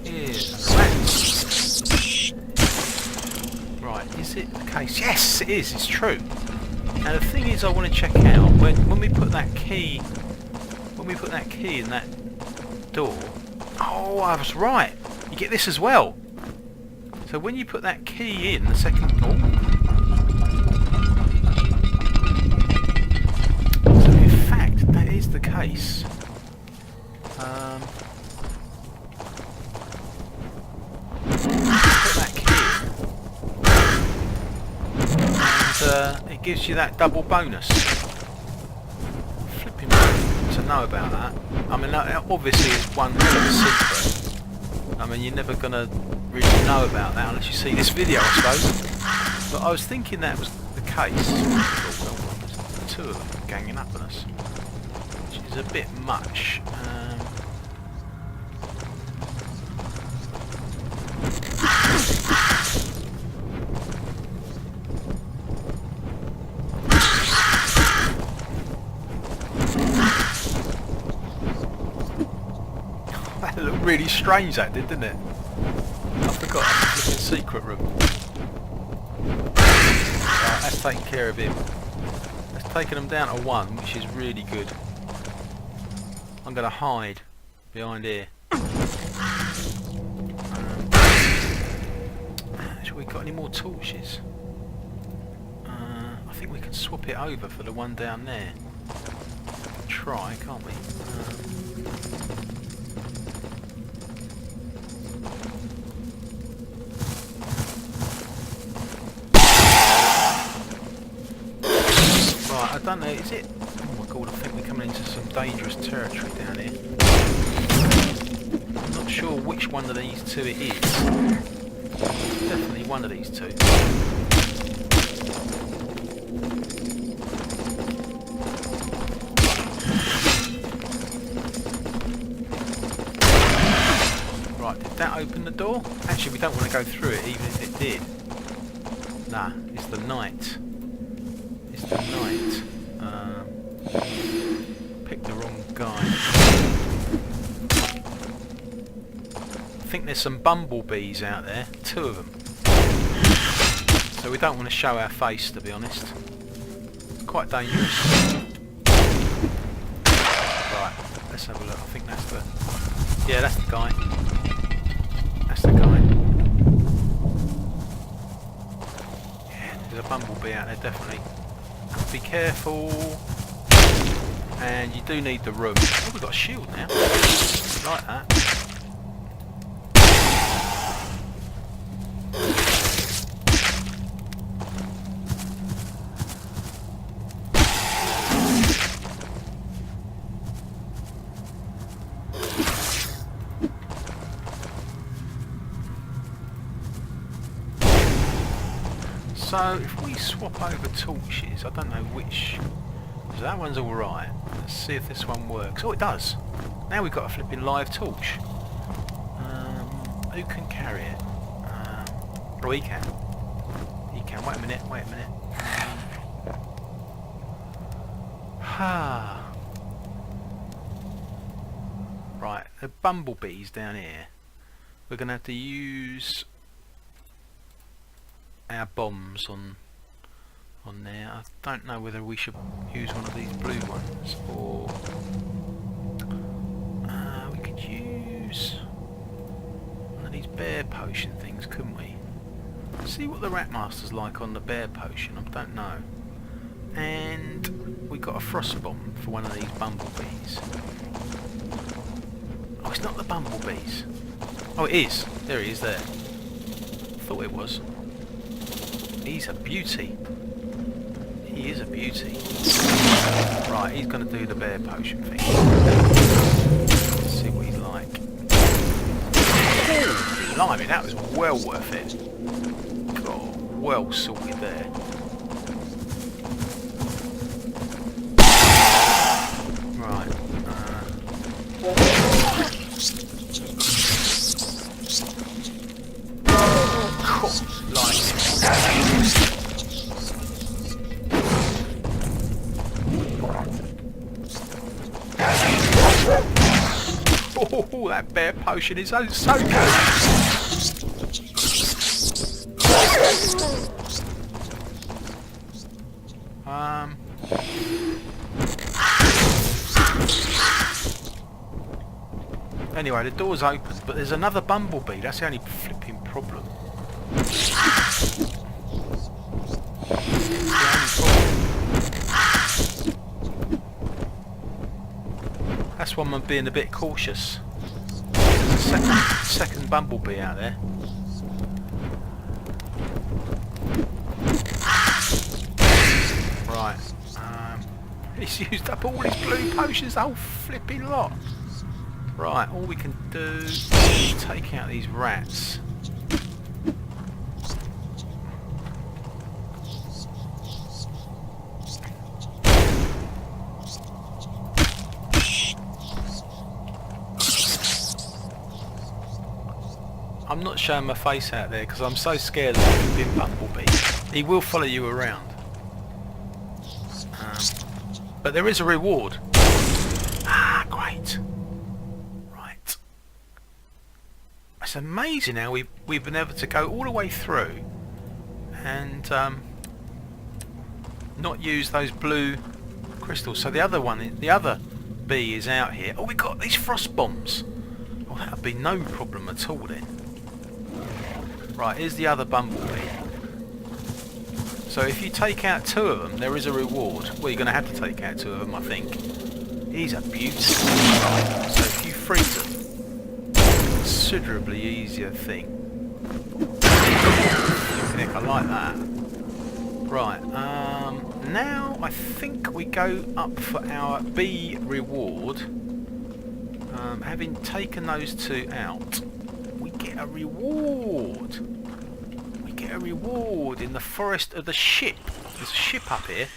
Here's the rats. Right, is it the case? Yes, it is. It's true. Now the thing is, I want to check out when we put that key. When we put that key in that door. Oh, I was right. You get this as well. So when you put that key in the second door. So in fact, that is the case. Put that key in, and it gives you that double bonus. Flipping to know about that. I mean, obviously it's one hell of a secret. I mean, you're never gonna really know about that unless you see this video, I suppose. But I was thinking that was the case, well, there's two of them ganging up on us, which is a bit much. That looked really strange, that did, didn't it? I forgot the secret room. Right, that's taking care of him. That's taken him down to 1, which is really good. I'm going to hide behind here. Have we got any more torches? I think we can swap it over for the one down there. Try, can't we? I don't know, is it? Oh my god, I think we're coming into some dangerous territory down here. I'm not sure which one of these two it is. Definitely one of these two. Right, did that open the door? Actually, we don't want to go through it, even if it did. Nah, it's the night. It's the night. Picked the wrong guy. I think there's some bumblebees out there. 2 of them. So we don't want to show our face, to be honest. It's quite dangerous. Right, let's have a look. I think that's the... Yeah, that's the guy. That's the guy. Yeah, there's a bumblebee out there, definitely. Be careful. And you do need the room. Oh, we've got a shield now. Like that. So if we swap over torches, I don't know which. So that one's alright. Let's see if this one works. Oh, it does. Now we've got a flipping live torch. Who can carry it? Oh, he can. He can. Wait a minute. Wait a minute. Right, the bumblebees down here. We're going to have to use our bombs on there. I don't know whether we should use one of these blue ones or we could use one of these bear potion things, couldn't we? See what the Ratmaster's like on the bear potion, I don't know. And we got a frost bomb for one of these bumblebees. Oh, it's not the bumblebees. Oh, it is. There he is there. Thought it was. He's a beauty. He is a beauty. Right, he's going to do the bear potion thing. Let's see what he's like. Oh, blimey, that was well worth it. God, well sorted there. Right. Oh, that bear potion is so good. Anyway, the door's open, but there's another bumblebee. That's the only flipping problem. That's why I'm being a bit cautious. There's a second bumblebee out there. Right. He's used up all his blue potions, the whole flipping lot. Right, all we can do is take out these rats. I'm not showing my face out there because I'm so scared of the flipping bumblebee. He will follow you around. But there is a reward. Ah, great. Right. It's amazing how we've been able to go all the way through and not use those blue crystals. So the other bee is out here. Oh, we got these frost bombs. Oh, that would be no problem at all then. Right, here's the other bumblebee. So if you take out 2 of them, there is a reward. Well, you're going to have to take out 2 of them, I think. He's a beauty. So if you freeze them, considerably easier thing. Heck, I like that. Right, now I think we go up for our bee reward. Having taken those 2 out, we get a reward. We get a reward in the forest of the ship. There's a ship up here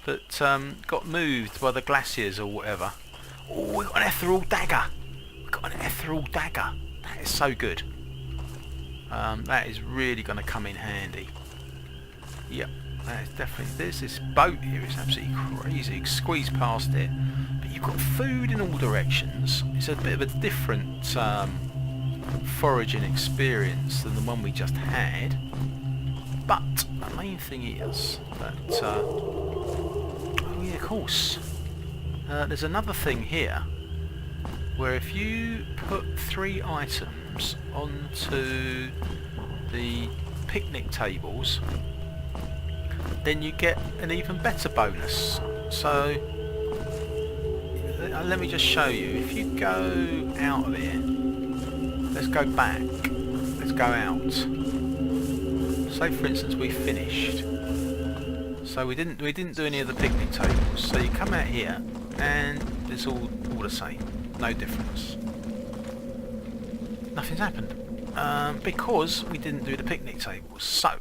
that got moved by the glaciers or whatever. Oh, we got an ethereal dagger. We got an ethereal dagger. That is so good. That is really going to come in handy. Yep, that is definitely. There's this boat here. It's absolutely crazy. You can squeeze past it, but you've got food in all directions. It's a bit of a different foraging experience than the one we just had. But the main thing is that oh yeah, of course. There's another thing here where if you put 3 items onto the picnic tables, then you get an even better bonus. So let me just show you. If you go out of here, let's go back, let's go out. Say for instance we finished, so we didn't do any of the picnic tables, so you come out here and it's all the same, no difference, nothing's happened, because we didn't do the picnic tables. So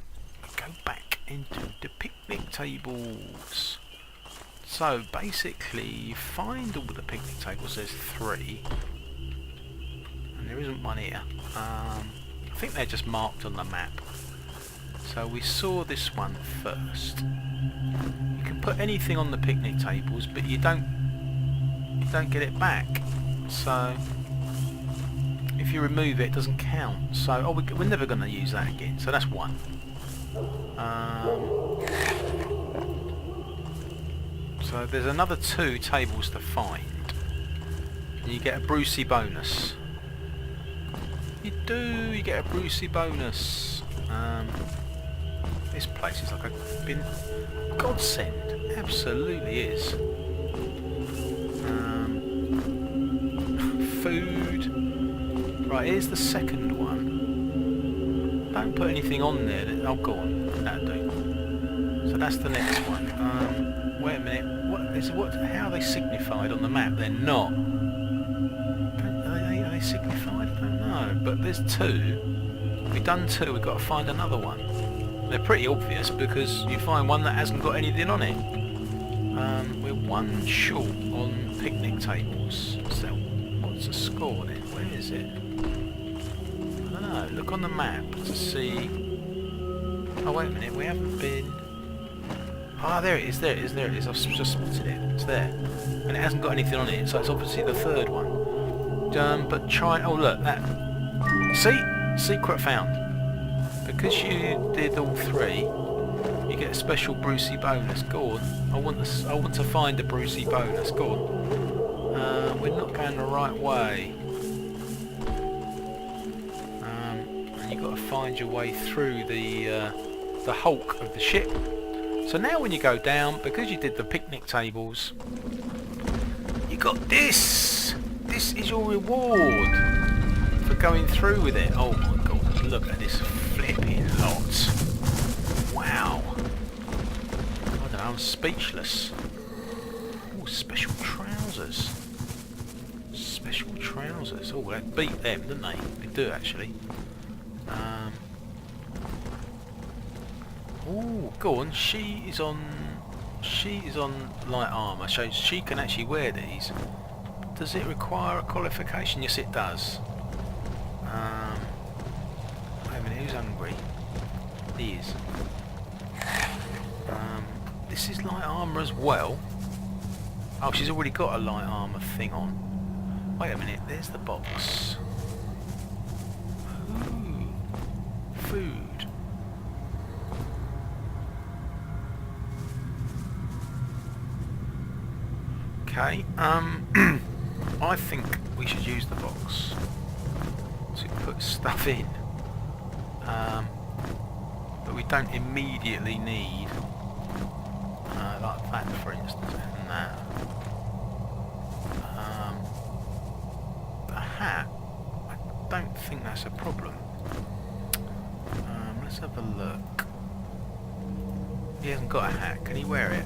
go back into the picnic tables. So basically you find all the picnic tables. There's 3 and there isn't one here. I think they're just marked on the map. So we saw this one first. You can put anything on the picnic tables, but you don't get it back. So if you remove it, it doesn't count. So we're never going to use that again. So that's 1. So there's another 2 tables to find. You get a Brucey bonus. You get a Brucey bonus. This place is like a bin godsend. Absolutely is. Food. Right, here's the second one. Don't put anything on there. Oh, go on. That'll do. So that's the next one. Wait a minute. How are they signified on the map? They're not. Are they signified? I don't know. But there's 2. We've done 2. We've got to find another one. They're pretty obvious because you find one that hasn't got anything on it. We're 1 short on picnic tables. So what's the score then? Where is it? I don't know. Look on the map to see. Oh wait a minute. We haven't been. Ah, there it is, there it is, there it is. I've just spotted it. It's there. And it hasn't got anything on it, so it's obviously the 3rd one. But try... Oh, look, that... See? Secret found. Because you did all 3, you get a special Brucey bonus. Go on. I want to find a Brucey bonus. Go on. We're not going the right way. And you've got to find your way through the hulk of the ship. So now when you go down, because you did the picnic tables, you got this! This is your reward for going through with it. Oh my god, look at this flipping lot. Wow. I don't know, I'm speechless. Oh, special trousers. Special trousers. Oh, they beat them, didn't they? They do actually. Oh, go on. She is on light armour, so she can actually wear these. Does it require a qualification? Yes, it does. hungry. He is. This is light armour as well. Oh, she's already got a light armour thing on. Wait a minute, there's the box. Ooh, food. Okay, I think we should use the box to put stuff in. But we don't immediately need like that, for instance, and that. The hat, I don't think that's a problem. Let's have a look. He hasn't got a hat. Can he wear it?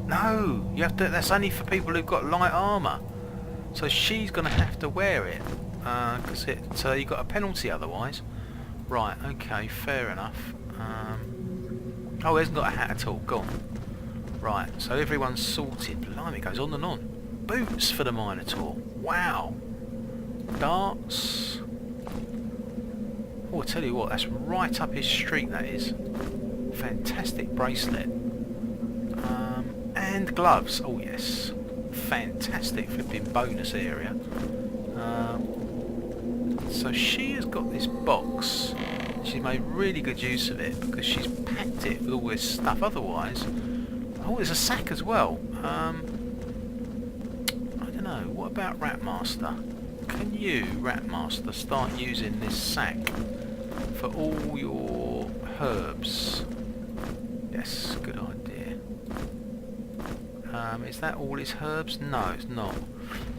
No, you have to. That's only for people who've got light armour. So she's going to have to wear it because you got a penalty otherwise. Right. Okay. Fair enough. Oh, he hasn't got a hat at all. Gone. Right. So everyone's sorted. Blimey, it goes on and on. Boots for the Minotaur. Wow. Darts. Oh, I tell you what, that's right up his street. That is. Fantastic bracelet. And gloves. Oh yes. Fantastic flipping bonus area. So she has got this box. She's made really good use of it because she's packed it with all this stuff. Otherwise, oh, there's a sack as well. I don't know. What about Ratmaster? Can you, Ratmaster, start using this sack for all your herbs? Yes, good idea. Is that all his herbs? No, it's not.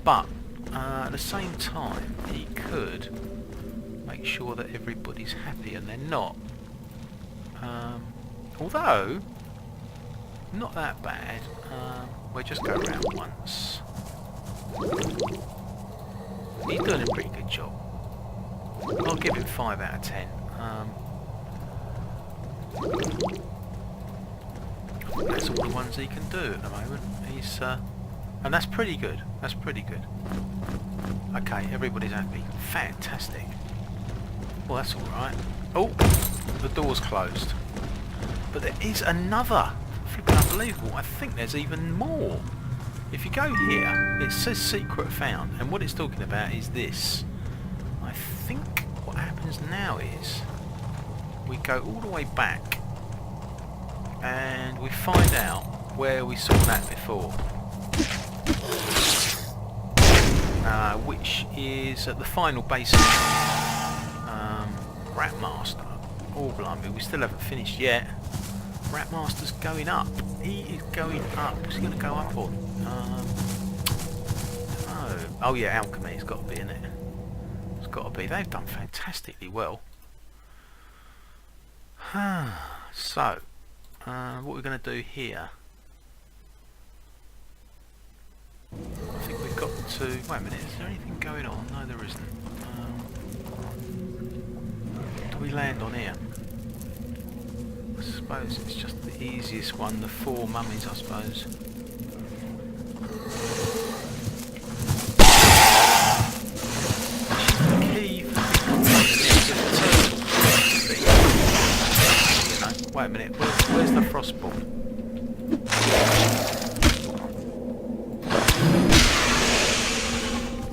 But at the same time, he could make sure that everybody's happy, and they're not. Although, not that bad. We'll just go around once. He's doing a pretty good job. I'll give him 5 out of 10. That's all the ones he can do at the moment. He's and that's pretty good. That's pretty good. Okay, everybody's happy. Fantastic. Well, that's all right. Oh, the door's closed. But there is another. Flipping unbelievable. I think there's even more. If you go here, it says secret found, and what it's talking about is this. I think what happens now is we go all the way back and we find out where we saw that before, which is at the final basement. Ratmaster. Oh blimey, we still haven't finished yet. Ratmaster's going up. He is going up. What's he going to go up on? Oh yeah, alchemy. It's got to be in it. It's got to be. They've done fantastically well. So, what we're going to do here? I think we've got to. Wait a minute. Is there anything going on? No, there isn't. Do we land on here? I suppose it's just the easiest one. The 4 mummies, I suppose. Wait a minute, where's the frostball?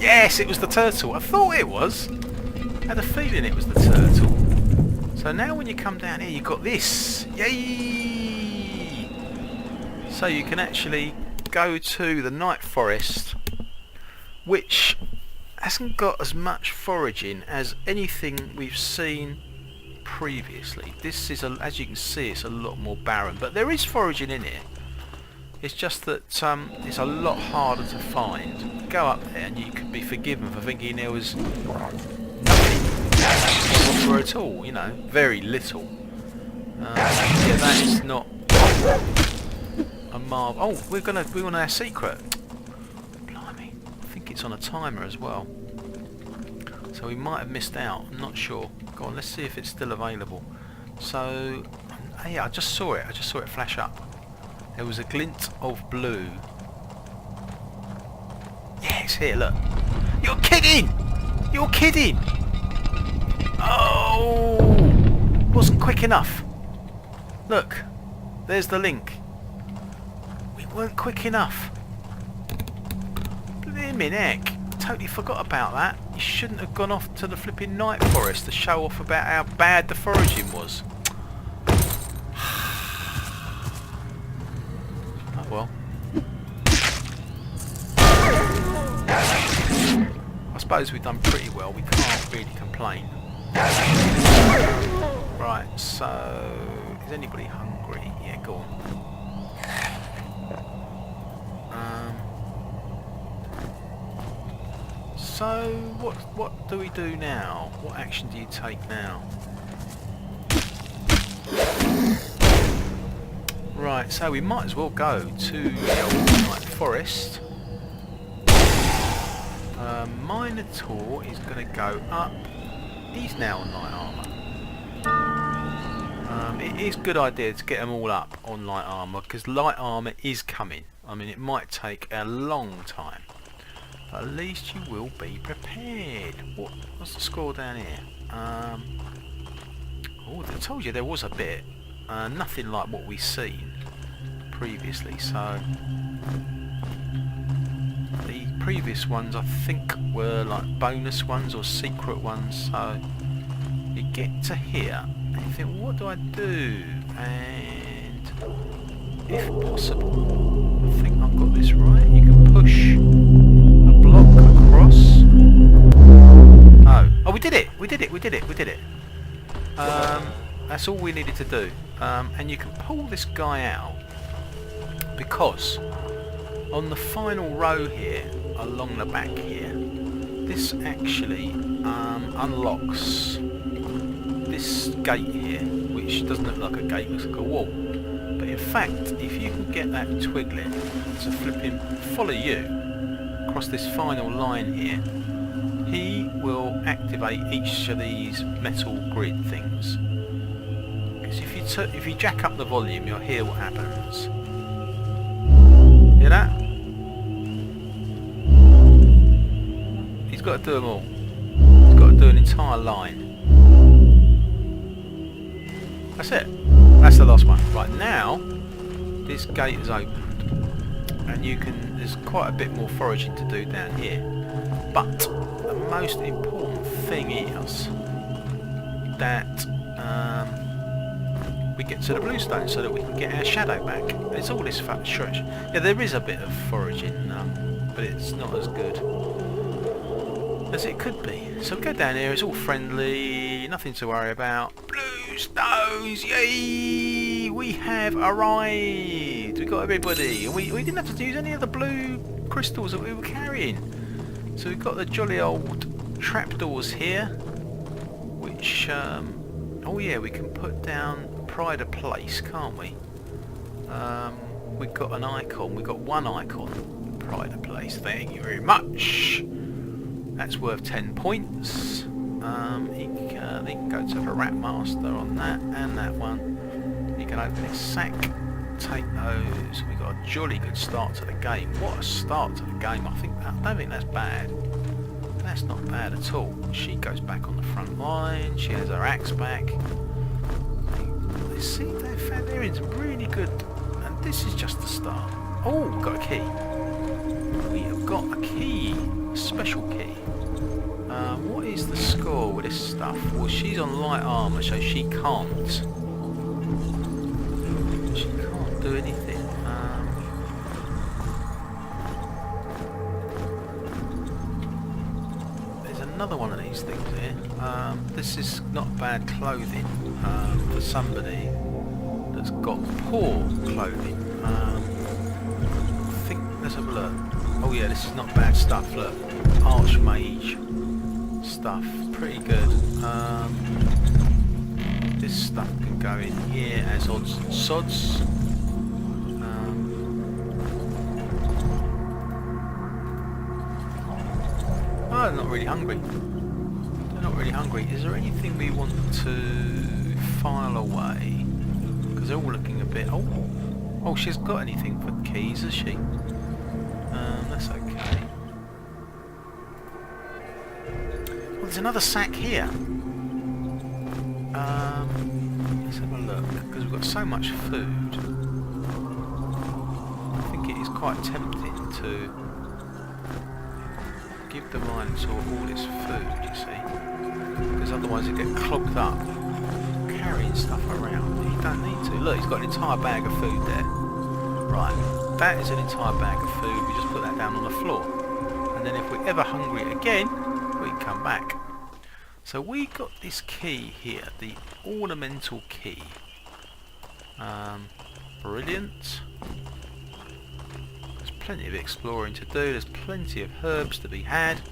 Yes, it was the turtle. I thought it was. I had a feeling it was the turtle. So now when you come down here, you've got this. Yay! So you can actually go to the night forest, which hasn't got as much foraging as anything we've seen previously. This is, as you can see, it's a lot more barren, but there is foraging in it. It's just that it's a lot harder to find. Go up there and you could be forgiven for thinking there was nothing at all, you know, very little. Yeah, that is not a marvel. Oh, we're on our secret. Blimey, I think it's on a timer as well. So we might have missed out. I'm not sure. Go on, let's see if it's still available. So, yeah, I just saw it. I just saw it flash up. There was a glint of blue. Yeah, it's here, look. You're kidding! You're kidding! Oh! wasn't quick enough. Look, there's the link. We weren't quick enough. Blimmin' heck. Totally forgot about that. You shouldn't have gone off to the flipping night forest to show off about how bad the foraging was. Oh well. I suppose we've done pretty well. We can't really complain. Right, so is anybody hungry? Yeah, go on. So what do we do now? What action do you take now? Right, so we might as well go to the old night forest. Minotaur is going to go up. He's now on light armour. It is a good idea to get them all up on light armour because light armour is coming. I mean, it might take a long time, but at least you will be prepared. What's the score down here? Oh, I told you there was a bit. Nothing like what we've seen previously. So the previous ones I think were like bonus ones or secret ones. So you get to here and you think, what do I do? And if possible, I think I've got this right. You can push a block across. Oh, we did it! We did it! We did it! We did it! That's all we needed to do. And you can pull this guy out because on the final row here, along the back here, this actually unlocks this gate here, which doesn't look like a gate, looks like a wall. But in fact, if you can get that twiglet to flipping follow you across this final line here, he will activate each of these metal grid things. Because if you jack up the volume, you'll hear what happens. Hear that? He's got to do them all. He's got to do an entire line. That's it. That's the last one. Right, now this gate is opened and there's quite a bit more foraging to do down here. But the most important thing is that we get to the bluestone so that we can get our shadow back. It's all this fat stretch. Yeah, there is a bit of foraging, but it's not as good as it could be. So we go down here, it's all friendly, nothing to worry about. Bluestones, yay! We have arrived! We got everybody, and we didn't have to use any of the blue crystals that we were carrying. So we've got the jolly old trapdoors here, which, oh yeah, we can put down pride of place, can't we? We've got an icon, we've got one icon, pride of place, thank you very much. That's worth 10 points. They can go to the rat master on that and that one. You can open this sack, take those. We got a jolly good start to the game. What a start to the game! I don't think that's bad. That's not bad at all. She goes back on the front line. She has her axe back. See, they're in some really good. And this is just the start. Oh, we've got a key. We have got a key, a special key. What is the score with this stuff? Well, she's on light armour, so she can't. She can't do anything. There's another one of these things here. This is not bad clothing for somebody that's got poor clothing. I think, let's have a look. Oh yeah, this is not bad stuff. Look, Archmage stuff, pretty good. This stuff can go in here as odds and sods. Oh, they're not really hungry. They're not really hungry. Is there anything we want to file away? Because they're all looking a bit. Oh, she's got anything for keys, has she? That's okay. Well, there's another sack here. so much food. I think it is quite tempting to give the dinosaur all its food, you see, because otherwise it gets clogged up carrying stuff around. You don't need to. Look, he's got an entire bag of food there. Right, that is an entire bag of food. We just put that down on the floor, and then if we're ever hungry again, we can come back. So we got this key here, the ornamental key. Brilliant. There's plenty of exploring to do. There's plenty of herbs to be had.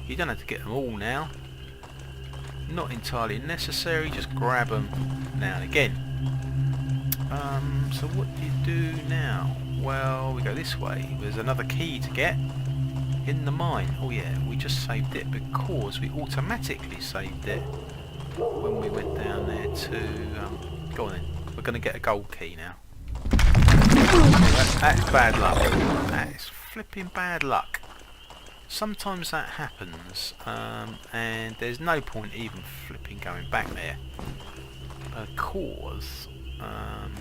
You don't have to get them all now. Not entirely necessary. Just grab them now and again. So what do you do now? Well, we go this way. There's another key to get in the mine. Oh yeah, we just saved it because we automatically saved it when we went down there to... go on then. We're going to get a gold key now. That's bad luck. That is flipping bad luck. Sometimes that happens, and there's no point even flipping going back there. Because... oh.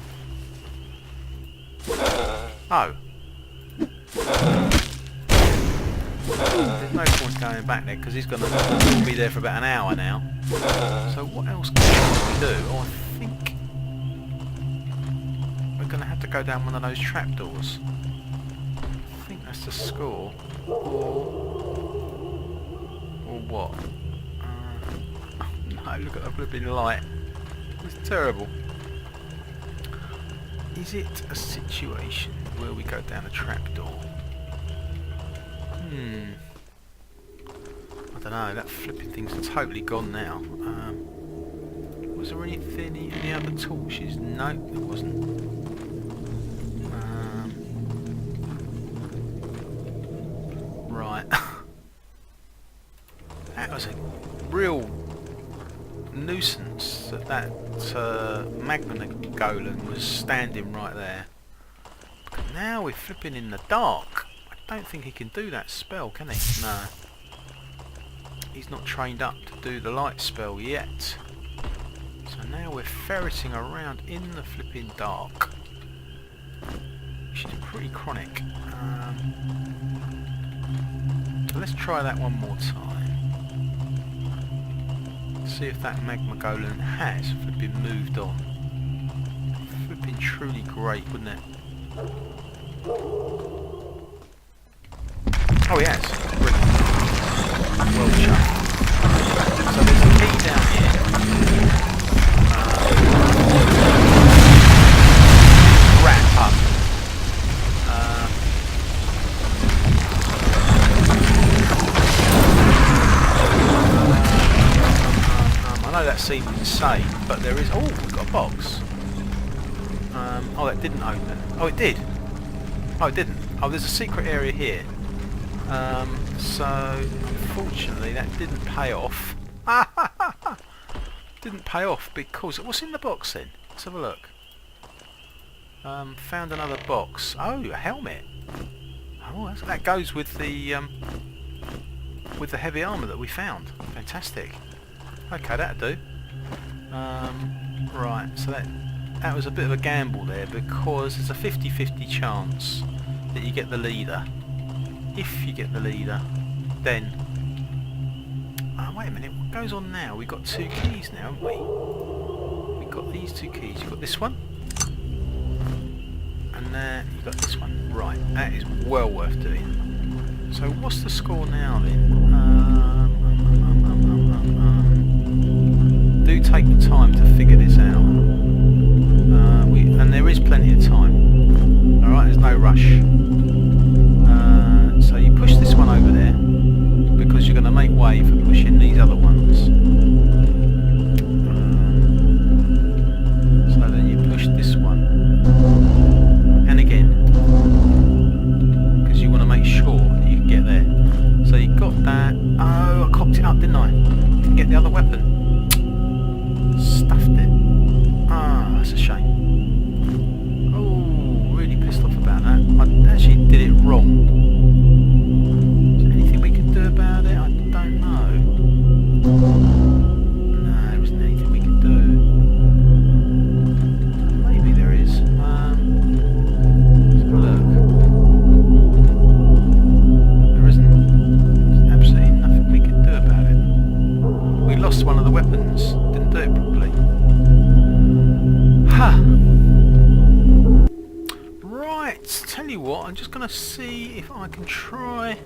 There's no point going back there because he's going to be there for about an hour now. So what else can we do? Oh, I think we're going to have to go down one of those trapdoors. I think that's the score. Or what? No, look at that flipping light. It's terrible. Is it a situation where we go down a trapdoor? I don't know, that flipping thing's totally gone now. Was there anything, any other torches? No, there wasn't. Right. That was a real nuisance that magma golem was standing right there. But now we're flipping in the dark. I don't think he can do that spell, can he? No. He's not trained up to do the light spell yet. So now we're ferreting around in the flipping dark. Which is pretty chronic. So let's try that one more time. See if that magma golem has flipping moved on. Flipping truly great, wouldn't it? Oh yes, brilliant. Well done. So there's a key down here. Wrap up. I know that seems insane, but there is... Oh, we've got a box. Oh, that didn't open. Oh, it did. Oh, it didn't. Oh, there's a secret area here. So, unfortunately, that didn't pay off. Didn't pay off because... What's in the box then? Let's have a look. Found another box. Oh, a helmet. Oh, that goes with the heavy armour that we found. Fantastic. Okay, that'll do. Right, so that was a bit of a gamble there because there's a 50-50 chance that you get the leader. If you get the leader, then... wait a minute, what goes on now? We've got two keys now, haven't we? We've got these two keys. You've got this one. And then you've got this one. Right, that is well worth doing. So what's the score now then? Do take the time to figure this out. And there is plenty of time. Alright, there's no rush. So you push this one over there because you're going to make way for pushing these other ones. So then you push this one. And again. Because you want to make sure that you can get there. So you got that. Oh, I cocked it up, didn't I? Didn't get the other weapon. Stuffed it. Ah, that's a shame. Oh, really pissed off about that. I actually did it wrong. Is there anything we can do about it? I don't know. what, I'm just going to see if I can try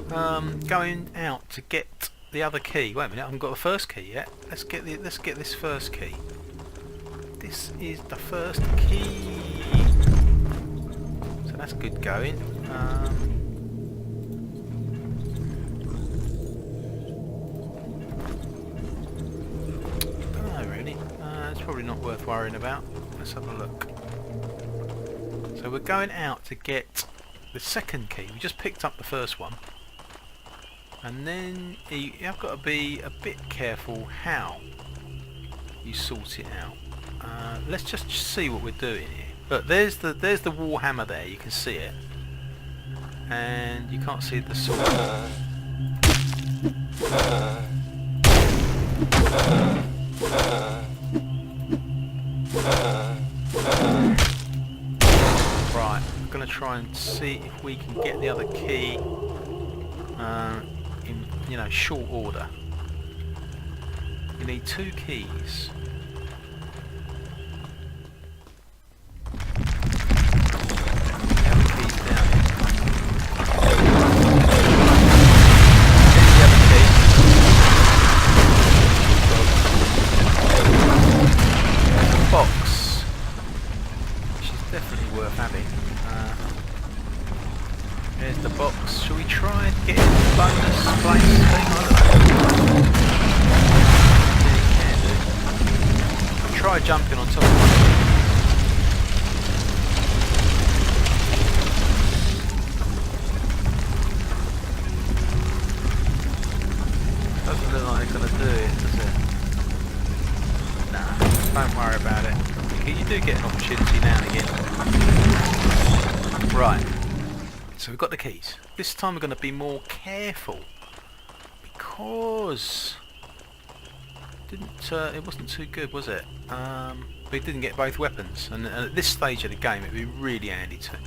going out to get the other key. Wait a minute, I haven't got the first key yet. Let's get this first key. This is the first key. So that's good going. I don't know really. It's probably not worth worrying about. Let's have a look. So we're going out to get the second key. We just picked up the first one. And then you have got to be a bit careful how you sort it out. Let's just see what we're doing here. Look, there's the warhammer there. You can see it, and you can't see the sword. Right, I'm going to try and see if we can get the other key in short order. You need 2 keys. There's the box. Shall we try and get the bonus place thing? I don't know. Try jumping on top of it. Doesn't look like it's going to do it, does it? Nah, don't worry about it. You do get an opportunity now and again. Right. So we've got the keys. This time we're going to be more careful because it wasn't too good, was it? We didn't get both weapons, and at this stage of the game it'd be really handy to.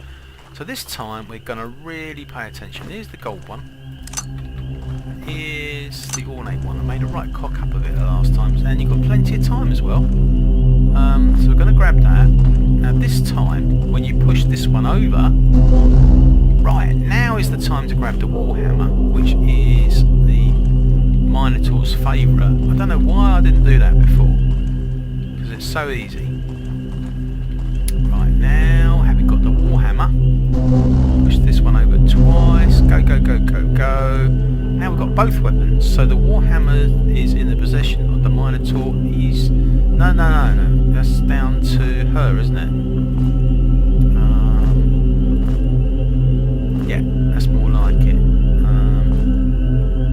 So this time we're going to really pay attention. Here's the gold one. Here's the ornate one. I made a right cock up of it the last time, and you've got plenty of time as well. So we're going to grab that. Now this time, when you push this one over, right, now is the time to grab the warhammer, which is the Minotaur's favourite. I don't know why I didn't do that before, because it's so easy. Right, now, having got the warhammer, push this one over twice, go, go, go, go, go. Now we've got both weapons, so the warhammer is in the possession of the Minotaur. He's... No, that's down to her, isn't it? Yeah, that's more like it.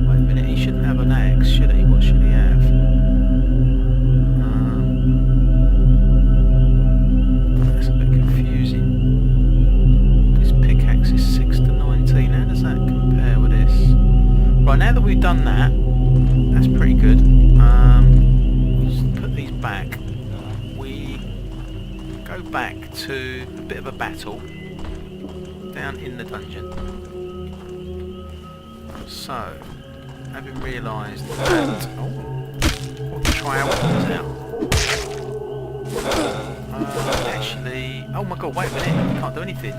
Wait a minute, he shouldn't have an axe, should he? What should he have? That's a bit confusing. This pickaxe is 6 to 19. How does that compare with this? Right, now that we've done that, that's pretty good. Just put these back. We go back to a bit of a battle down in the dungeon. So, having realised that... we'll try our weapons out. Actually... Oh my god, wait a minute, we can't do anything.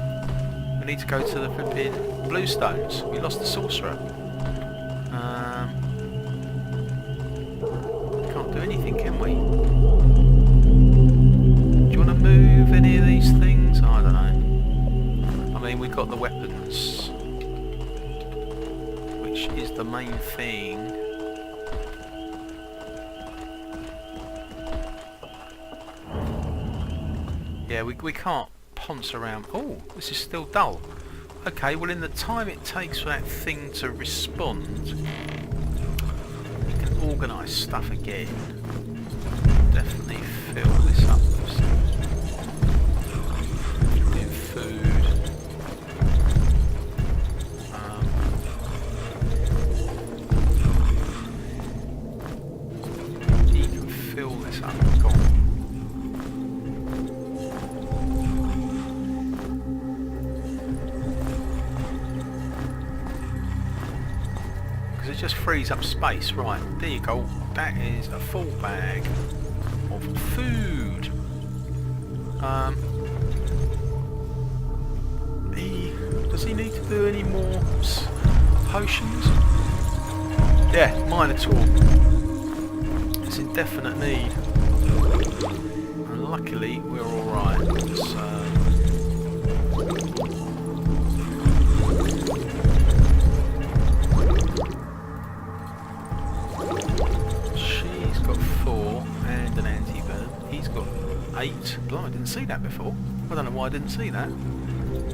We need to go to the flipping bluestones. We lost the sorcerer. Can't do anything, can we? Do you want to move any of these things? I don't know. I mean, we've got the weapons, which is the main thing. Yeah, we can't ponce around. Oh, this is still dull. Okay, well in the time it takes for that thing to respond, you can organise stuff again. Definitely fill this up with some food. You can fill this up. Go on. It just frees up space. Right, there you go. That is a full bag of food. Does he need to do any more potions? Yeah, Minotaur. It's in definite need. And luckily we're alright. So she's got 4 and an anti-venom. He's got 8. Blimey, I didn't see that before. I don't know why I didn't see that.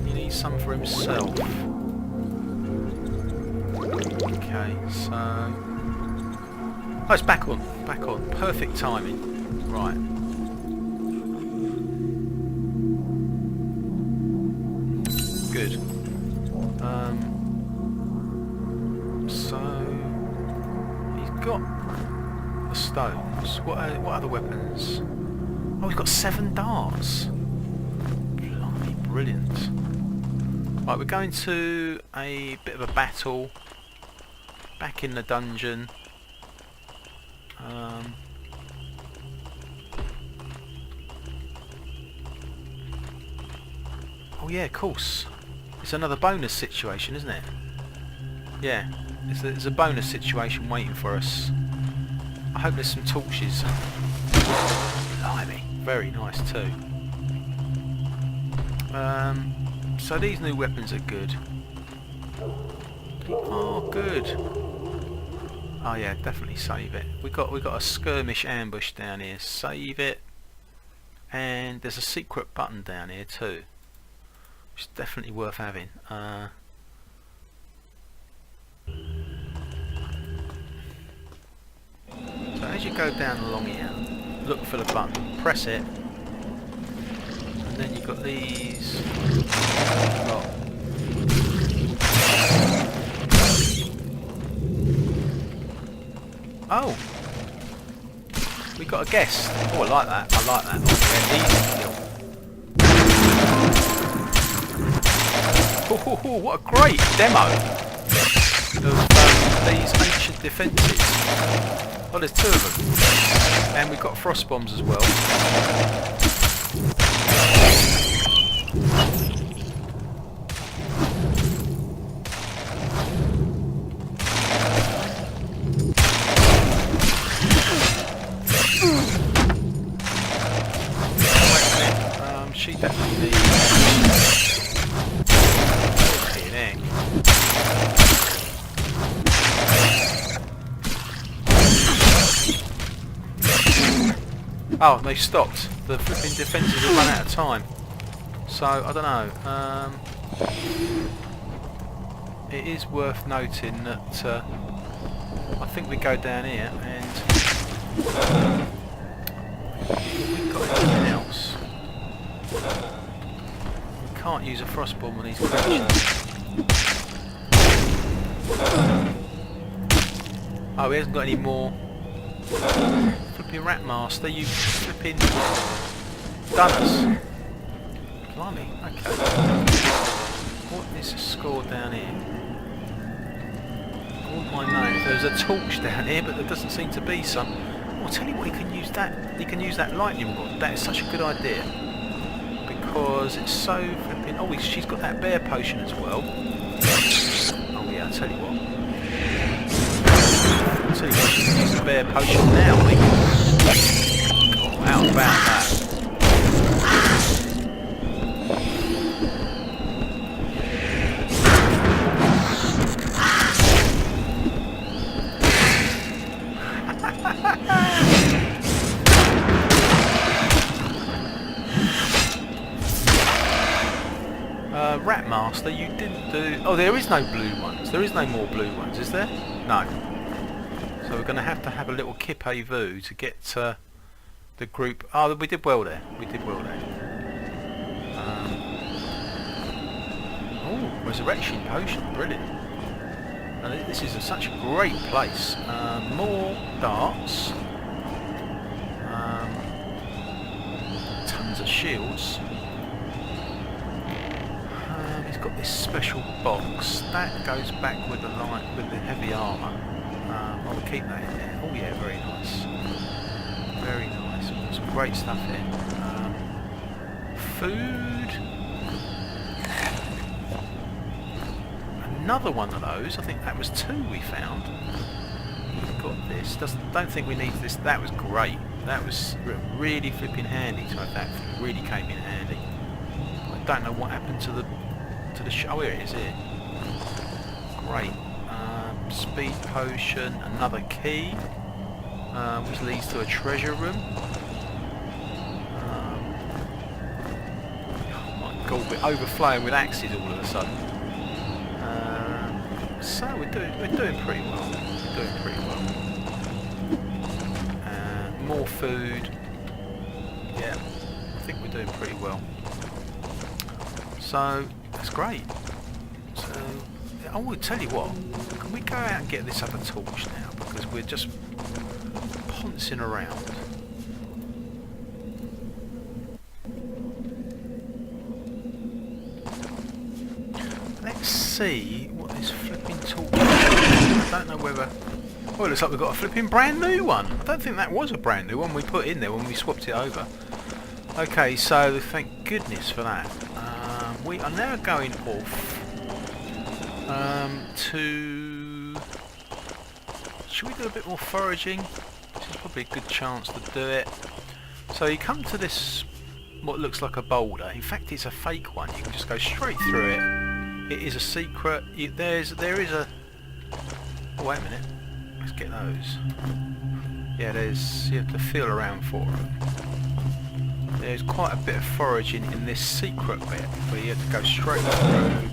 He needs some for himself. Okay, so... Oh, it's back on. Back on. Perfect timing. Right. Good. So... He's got the stones. What other weapons? Oh, he's got 7 darts. Blimey, brilliant. Right, we're going to a bit of a battle. Back in the dungeon. Oh yeah, of course. It's another bonus situation, isn't it? Yeah, it's a bonus situation waiting for us. I hope there's some torches. Blimey, very nice too. So these new weapons are good. Oh, good. Oh yeah, definitely save it. We got a skirmish ambush down here. Save it. And there's a secret button down here too, which is definitely worth having. So as you go down along here, look for the button, press it, and then you've got these. Oh, we got a guest. Oh, I like that. I like that. Oh, what a great demo of these ancient defences. Oh, there's 2 of them, and we've got frost bombs as well. She definitely needs an egg. Oh, they stopped. The flipping defences have run out of time. So, I don't know. It is worth noting that I think we go down here and we've got anything else. We can't use a frost bomb on these creatures. Oh, he hasn't got any more. Flipping rat master, you flipping done us. Blimey, okay. What is the score down here? I wouldn't mind knowing if there's a torch down here, but there doesn't seem to be some. Oh, I'll tell you what, he can use that. He can use that lightning rod. That is such a good idea. Because it's so flipping. Oh, she's got that bear potion as well. Oh yeah, I'll tell you what. I'll tell you what, she can use the bear potion now. Oh, how about that? Rat Master, you didn't do... Oh, there is no blue ones. There is no more blue ones, is there? No. So we're going to have a little kip-a-voo to get the group... Oh, we did well there. We did well there. Oh, Resurrection Potion. Brilliant. And this is such a great place. More darts. Tons of shields. He's got this special box that goes back with the heavy armour. I'll keep that in there. Oh yeah, very nice. Very nice. Some great stuff here. Food. another one of those. I think that was 2 we found. We've got this. Don't think we need this. That was great. That was really flipping handy to have that. Really came in handy. I don't know what happened to the oh, here it is here. Great. Speed potion, another key, which leads to a treasure room. Oh my god, we're overflowing with axes all of a sudden. So we're doing pretty well. We're doing pretty well. More food. Yeah, I think we're doing pretty well. So that's great. So I will tell you what. Can we go out and get this other torch now? Because we're just poncing around. Let's see what this flipping torch is. I don't know whether... Oh, it looks like we've got a flipping brand new one. I don't think that was a brand new one we put in there when we swapped it over. Okay, so thank goodness for that. We are now going off to... Should we do a bit more foraging? This is probably a good chance to do it. So you come to this, what looks like a boulder. In fact, it's a fake one. You can just go straight through it. It is a secret. There is a... Oh, wait a minute. Let's get those. Yeah, you have to feel around for them. There's quite a bit of foraging in this secret bit where you have to go straight through.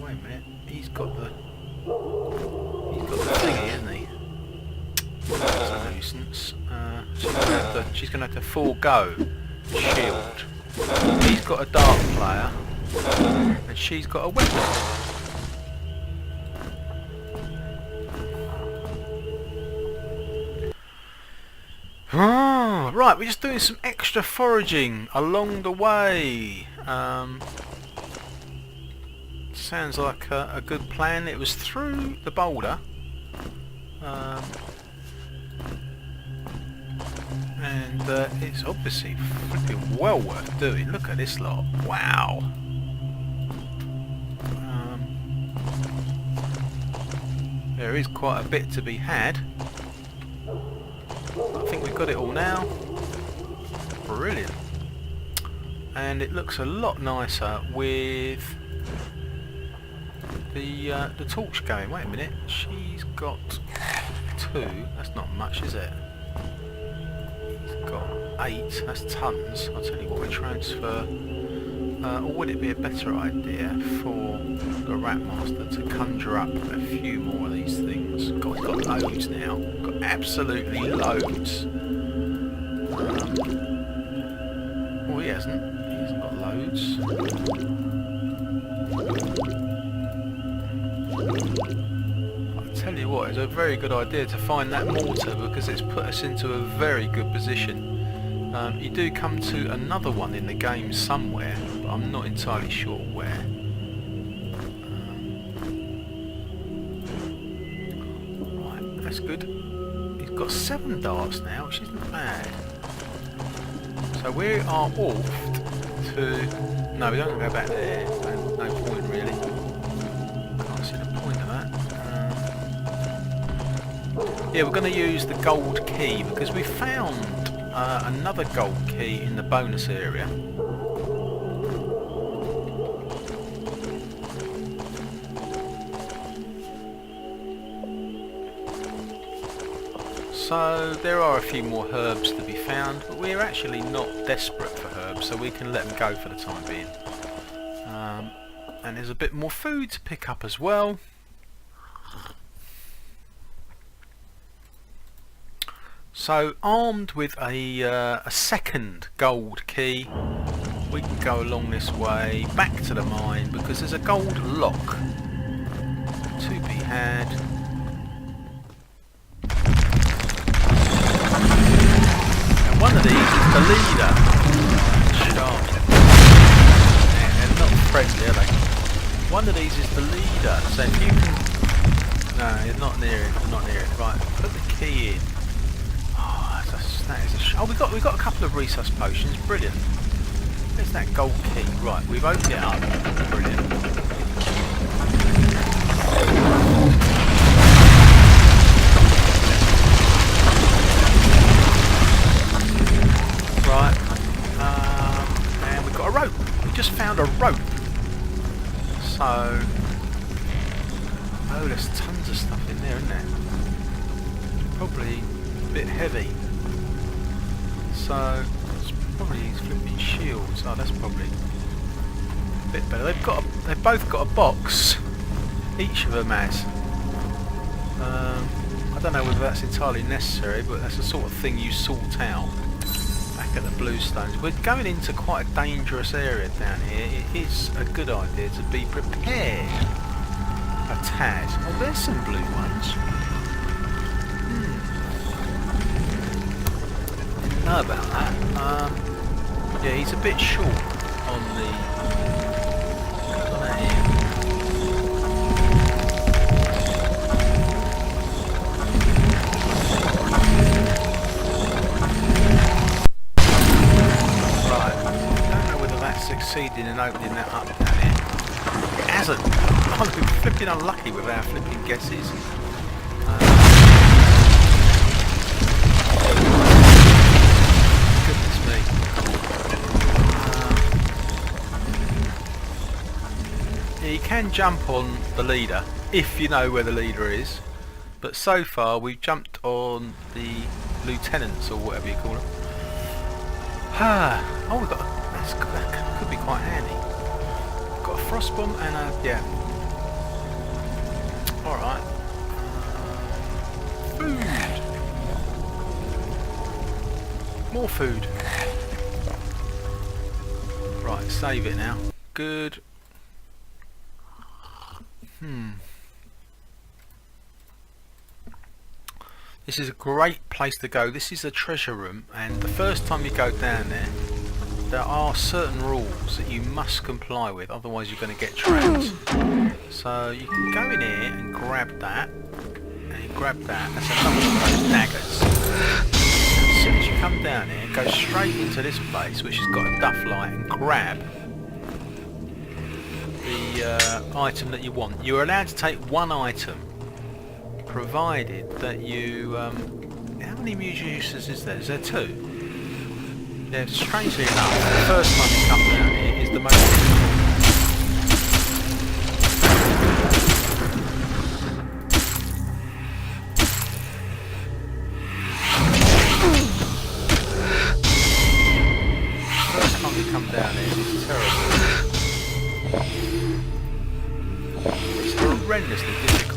Wait a minute. He's got the thingy, isn't he? That's a nuisance. She's going to have to forego shield. He's got a dark player, and she's got a weapon. Right, we're just doing some extra foraging along the way. Sounds like a good plan. It was through the boulder, and it's obviously flipping well worth doing. Look at this lot. Wow. There is quite a bit to be had. I think we've got it all now. Brilliant. And it looks a lot nicer with the torch going. Wait a minute. She's got 2. That's not much, is it? He's got 8. That's tons. I'll tell you what, we transfer. Or would it be a better idea for the Rat Master to conjure up a few more of these things? God, he's got loads now. Got absolutely loads. Oh, he hasn't. He hasn't got loads. I'll tell you what, it's a very good idea to find that mortar because it's put us into a very good position. You do come to another one in the game somewhere, but I'm not entirely sure where. Right, that's good. He's got 7 darts now, which isn't bad. So we are off to... No, we don't go back there. No point really. Can't see the point of that. Yeah, we're going to use the gold key because we found another gold key in the bonus area. So there are a few more herbs to be found, but we're actually not desperate for herbs, so we can let them go for the time being. And there's a bit more food to pick up as well. So armed with a second gold key, we can go along this way back to the mine because there's a gold lock to be had. And one of these is the leader. Sharp. Yeah, they're not friendly, are they? One of these is the leader. So if you can... No, it's not near it. Not near it. Right, put the key in. That is a we got a couple of resource potions. Brilliant. There's that gold key. Right, we've opened it up. Brilliant. Right, and we've got a rope. We just found a rope. So, oh, there's tons of stuff in there, isn't there? Probably a bit heavy. So, it's probably these flipping shields. Oh, that's probably a bit better. They've both got a box. Each of them has. I don't know whether that's entirely necessary, but that's the sort of thing you sort out back at the Bluestones. We're going into quite a dangerous area down here. It is a good idea to be prepared a tad. Oh, there's some blue ones. Didn't know about that. Yeah, he's a bit short on that here. Succeeding in opening that up down here. It hasn't. I've been flipping unlucky with our flipping guesses. Goodness me. Yeah, you can jump on the leader if you know where the leader is, but so far we've jumped on the lieutenants or whatever you call them. Oh, we've got that could be quite handy. Got a frost bomb and a yeah. All right. Food. More food. Right, save it now. Good. This is a great place to go. This is a treasure room, and the first time you go down there are certain rules that you must comply with, otherwise you're going to get trapped. So you can go in here and grab that, and you grab that. That's another one of those daggers. As soon as you come down here, go straight into this place, which has got a duff light, and grab the item that you want. You're allowed to take one item, provided that you... how many muses is there? Is there two? Yeah, strangely enough, the first time you come down here is the most difficult. First time you come down here is terrible. It's horrendously difficult.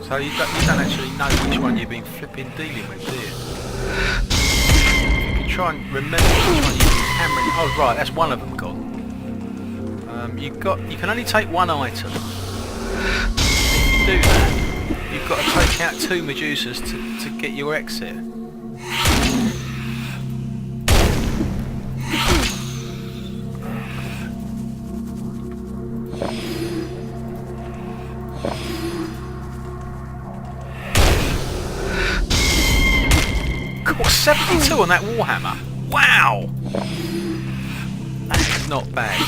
So you don't actually know which one you've been flipping dealing with, do you? You can try and remember which one you've been hammering. Oh right, that's one of them gone. You can only take one item. If you do that, you've got to take out two Medusas to get your exit. Got 72 on that Warhammer. Wow! That's not bad.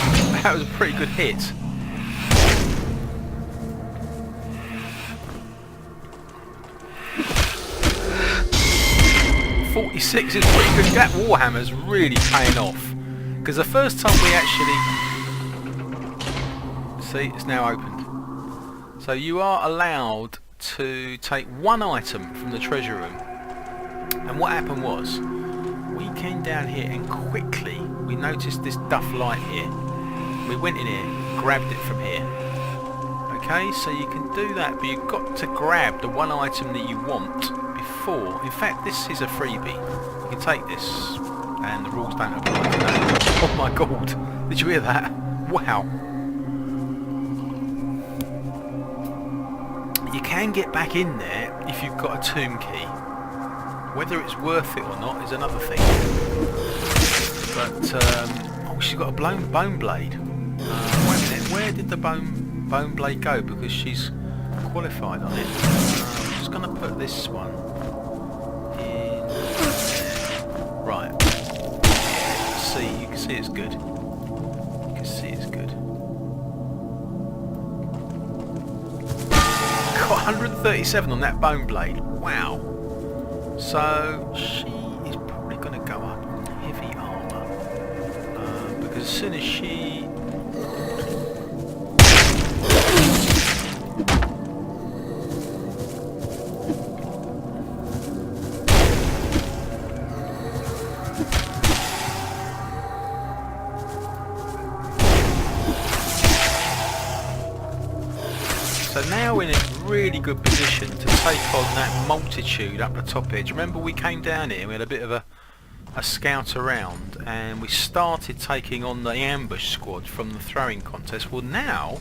That was a pretty good hit. .46 is pretty good. That Warhammer's really paying off. Because the first time we actually... See, it's now opened. So you are allowed to take one item from the treasure room. And what happened was, we came down here and quickly we noticed this duff light here. We went in here, grabbed it from here. Okay, so you can do that, but you've got to grab the one item that you want before. In fact, this is a freebie. You can take this, and the rules don't apply to that. Oh my god, did you hear that? Wow. You can get back in there if you've got a tomb key. Whether it's worth it or not is another thing. But, oh she's got a bone blade. Wait a minute, where did the bone blade go? Because she's qualified on it. I'm just going to put this one in there. Right. See, you can see it's good. You can see it's good. Got 137 on that bone blade. Wow. So she is probably going to go up on heavy armour because as soon as she So now we're in a really good position to take on that multitude up the top edge. Remember we came down here and we had a bit of a scout around and we started taking on the ambush squad from the throwing contest. Well, now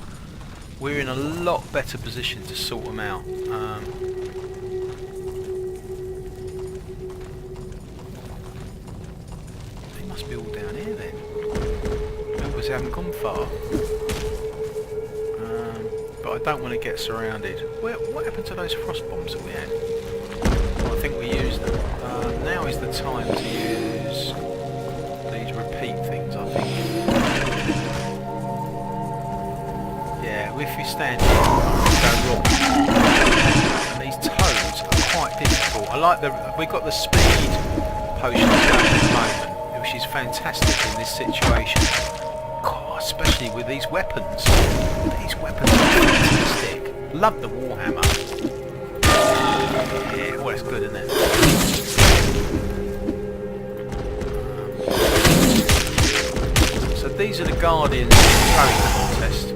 we're in a lot better position to sort them out. They must be all down here then. Members haven't gone far. But I don't want to get surrounded. What happened to those frost bombs that we had? Well, I think we used them. Now is the time to use these repeat things, I think. Yeah, if you stand here, you go wrong. And these toads are quite difficult. I like we've got the speed potions going at the moment, which is fantastic in this situation. God, especially with these weapons. These weapons are fantastic. Love the warhammer. Yeah, well, it's good, isn't it? So these are the Guardians throwing contest.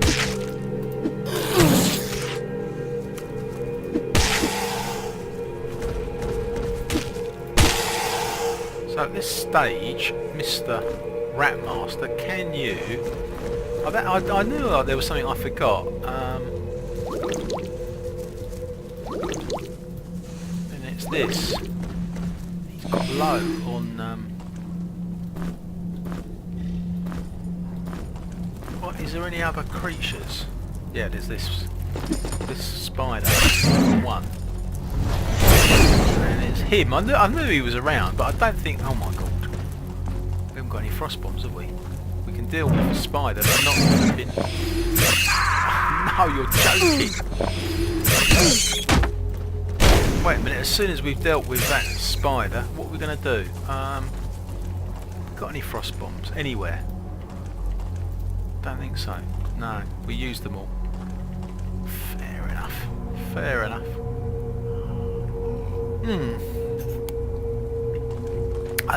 So at this stage, Mr. Ratmaster, can you... I knew there was something I forgot. And it's this. He's got low on... What, is there any other creatures? Yeah, there's this spider. One. And it's him. I knew he was around, but I don't think... Oh my god. We haven't got any frost bombs, have we? We can deal with the spider, but not flipping... No, you're joking! Wait a minute, as soon as we've dealt with that spider, what are we going to do? Got any frost bombs? Anywhere? Don't think so. No, we used them all. Fair enough. Fair enough.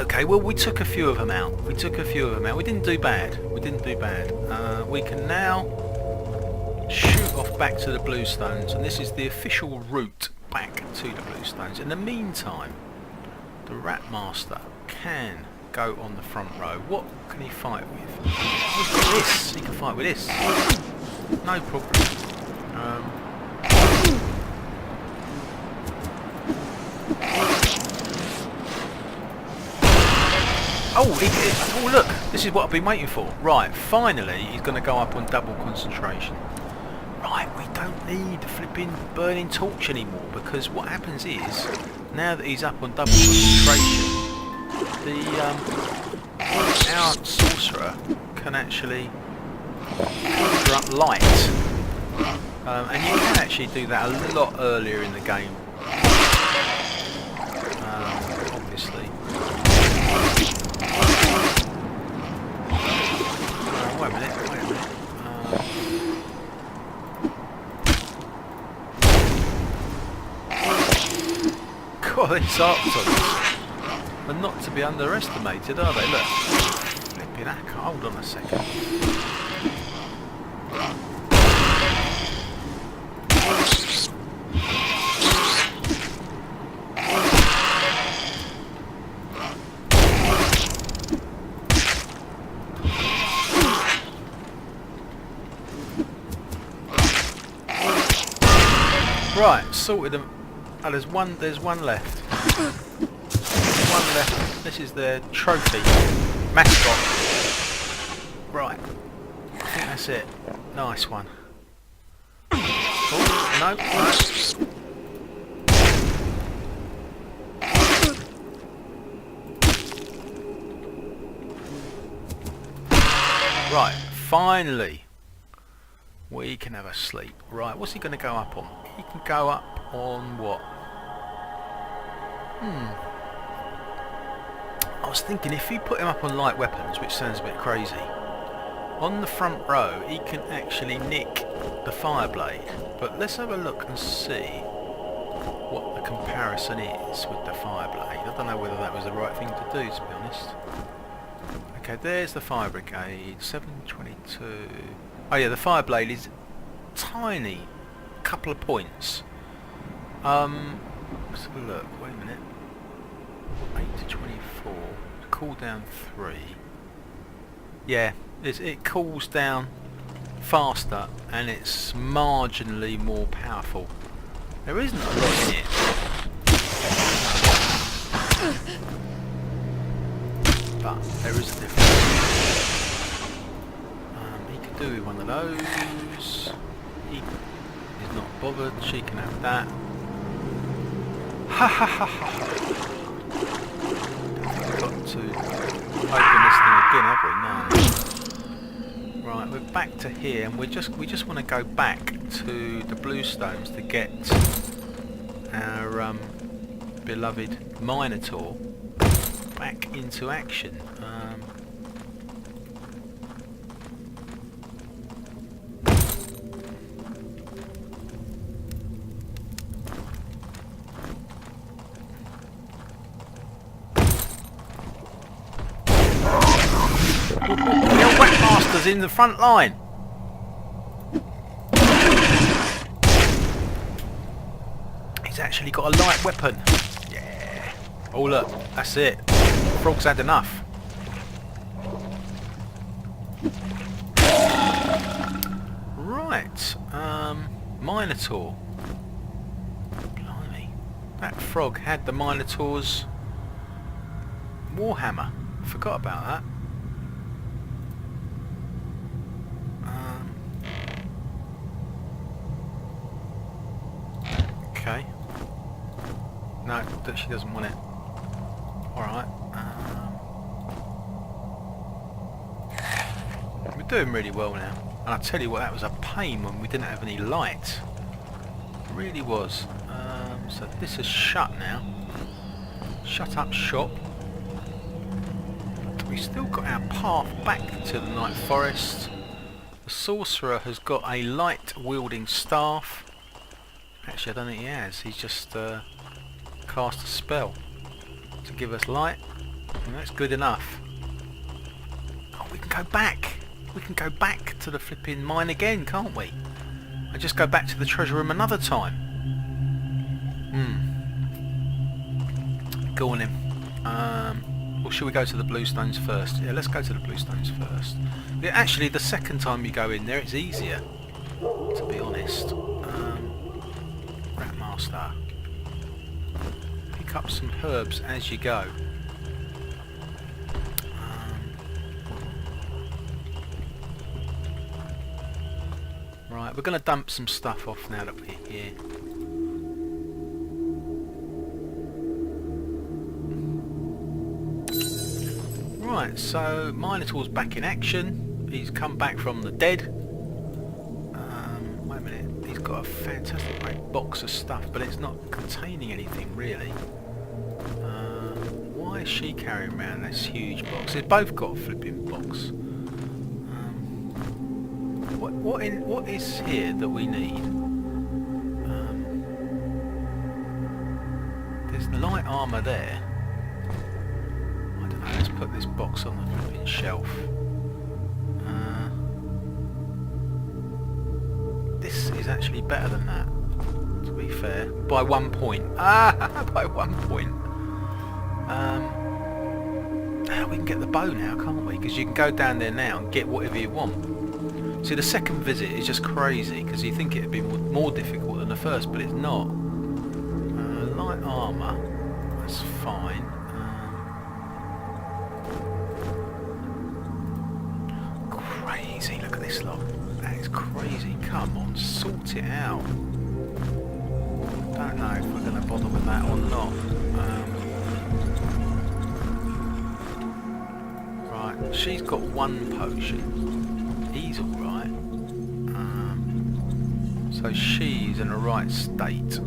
Okay, well we took a few of them out. We didn't do bad. We can now shoot off back to the Bluestones, and this is the official route back to the Bluestones. In the meantime, the Ratmaster can go on the front row. What can he fight with? Look at this. He can fight with this. No problem. Oh look, this is what I've been waiting for. Right, finally he's going to go up on double concentration. Right, we don't need the flipping burning torch anymore, because what happens is, now that he's up on double concentration, our sorcerer can actually conjure up light. And you can actually do that a lot earlier in the game. Obviously. Wait a minute. God, these Arctons are not to be underestimated, are they? Look. Flipping heck, hold on a second. Right, sorted them. Oh, there's one left. One left. This is their trophy mascot. Right. I think that's it. Nice one. Oh, no, no. Right, finally we can have a sleep. Right, what's he going to go up on? He can go up on what? I was thinking if you put him up on light weapons, which sounds a bit crazy, on the front row he can actually nick the fire blade. But let's have a look and see what the comparison is with the fire blade. I don't know whether that was the right thing to do, to be honest. Okay, there's the fire brigade, 722. Oh yeah, the fire blade is tiny, couple of points. Let's have a look. Wait a minute. 8 to 24. Cooldown 3. Yeah, it cools down faster and it's marginally more powerful. There isn't a lot in it. But there is a difference. He could do with one of those. He's not bothered. She can have that. Ha ha ha ha. Got to open this thing again, have we? No. Right, we're back to here, and we just want to go back to the bluestones to get our beloved Minotaur back into action. The Whackmaster's in the front line. He's actually got a light weapon. Yeah. Oh look, that's it. Frog's had enough. Right, Minotaur. Blimey. That frog had the Minotaur's Warhammer. Forgot about that. Okay. No, she doesn't want it. Alright. We're doing really well now. And I tell you what, that was a pain when we didn't have any light. It really was. So this is shut now. Shut up shop. But we still got our path back to the Night Forest. The sorcerer has got a light wielding staff. Actually, I don't think he has. He's just cast a spell to give us light, and that's good enough. Oh, we can go back. We can go back to the flipping mine again, can't we? And just go back to the treasure room another time. Go on then. Or should we go to the bluestones first? Yeah, let's go to the bluestones first. Yeah, actually, the second time you go in there, it's easier, to be honest. Master. Pick up some herbs as you go. Right, we're going to dump some stuff off now that we're here. Right, so Minotaur's back in action. He's come back from the dead. Wait a minute. He's got a fantastic great box of stuff, but it's not containing anything really. Why is she carrying around this huge box? They've both got a flipping box. What is here that we need? There's light armour there. I don't know. Let's put this box on the flipping shelf. This is actually better than that, to be fair. By 1 point. By 1 point. We can get the bow now, can't we? Because you can go down there now and get whatever you want. See, the second visit is just crazy, because you think it'd be more difficult than the first, but it's not. Light armour. That's fine. crazy. Look at this lot. That is crazy. Come on, sort it out. Don't know if we're going to bother with that or not. Right, she's got one potion. He's alright. So she's in the right state.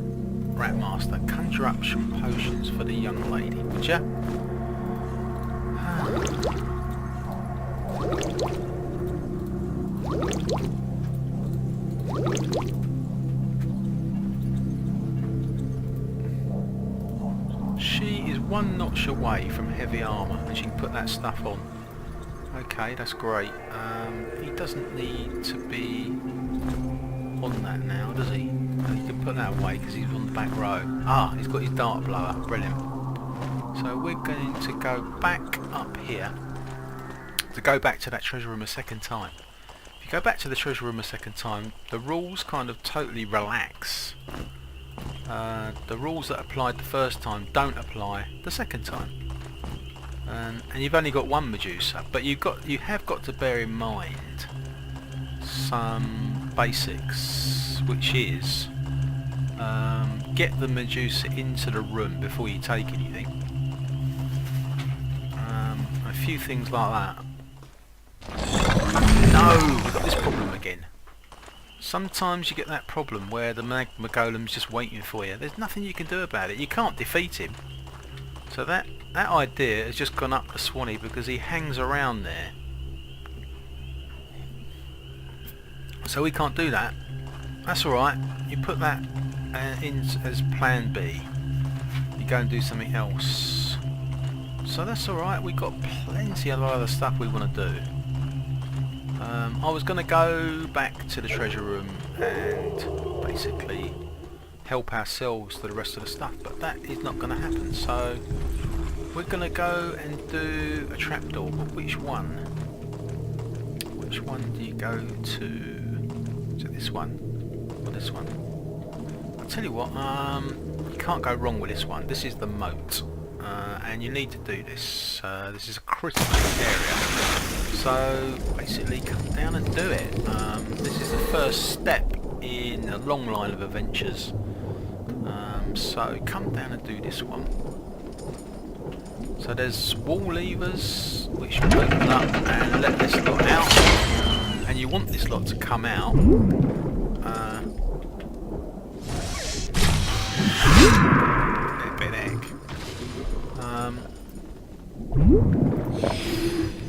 Ratmaster, conjure up some potions for the young lady, would ya? She is one notch away from heavy armour and she can put that stuff on. Okay, that's great. He doesn't need to be on that now, does he? He can put that away because he's on the back row. Ah, he's got his dart blower. Brilliant. So we're going to go back up here to go back to that treasure room a second time. If you go back to the treasure room a second time, the rules kind of totally relax. The rules that applied the first time don't apply the second time. And you've only got one Medusa, but you have got to bear in mind some basics, which is get the Medusa into the room before you take anything. A few things like that. No, we've got this problem again. Sometimes you get that problem where the magma golem's just waiting for you. There's nothing you can do about it. You can't defeat him. So that idea has just gone up the Swanee because he hangs around there. So we can't do that. That's alright. You put that in as plan B. You go and do something else. So that's alright. We've got plenty of other stuff we want to do. I was going to go back to the treasure room and basically help ourselves to the rest of the stuff, but that is not going to happen. So we're going to go and do a trapdoor, but which one? Which one do you go to? Is it this one or this one? I'll tell you what, you can't go wrong with this one. This is the moat, and you need to do this. This is a critical area. So basically come down and do it. This is the first step in a long line of adventures. So come down and do this one. So there's wall levers which open up and let this lot out. And you want this lot to come out.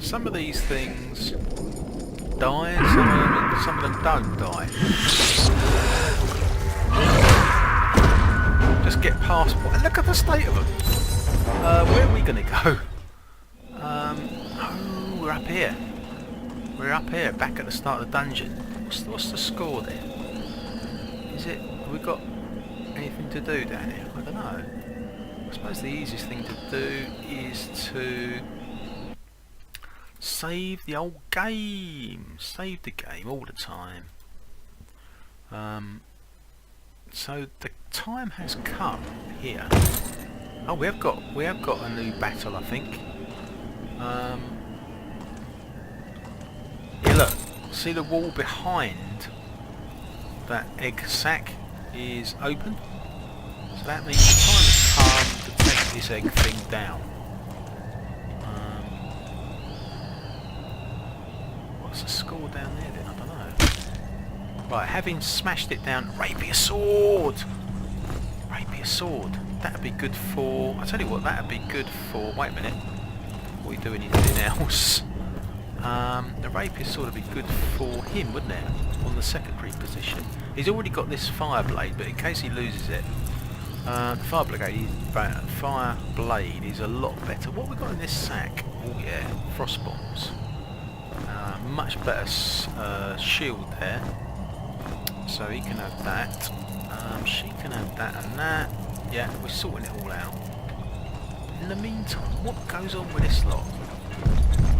Some of these things die, some of them don't die. Just get past. Look at the state of them. Where are we going to go? Oh, we're up here. We're up here, back at the start of the dungeon. What's the score there? Is it? Have we got anything to do down here? I don't know. I suppose the easiest thing to do is to save the old game. Save the game all the time. So the time has come here. Oh, we have got a new battle, I think. Here, look. See the wall behind that egg sack is open. So that means the time has come to take this egg thing down. What's the score down there then? I don't know. Right, having smashed it down, rapier sword! Rapier sword. That'd be good for... I'll tell you what, that'd be good for... Wait a minute. Before we do anything else. The rapier sword would be good for him, wouldn't it? On the secondary position. He's already got this fire blade, but in case he loses it... the fire blade is a lot better. What have we got in this sack? Oh yeah, frost bombs. Much better shield there. So he can have that. She can have that and that. Yeah, we're sorting it all out. In the meantime, what goes on with this lot?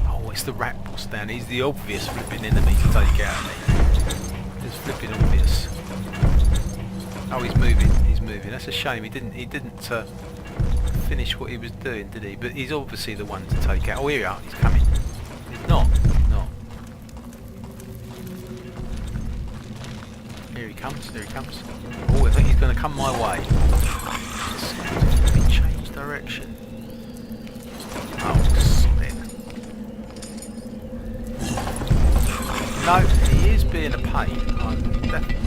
Oh, it's the rat boss down. He's the obvious flipping enemy to take out. It's flipping obvious. Oh, he's moving. He's moving. That's a shame. He didn't finish what he was doing, did he? But he's obviously the one to take out. Oh, here we are. He's coming. He's not. comes, here he comes. Oh, I think he's going to come my way. Change direction. Oh, spin. No, he is being a pain. I'm definitely...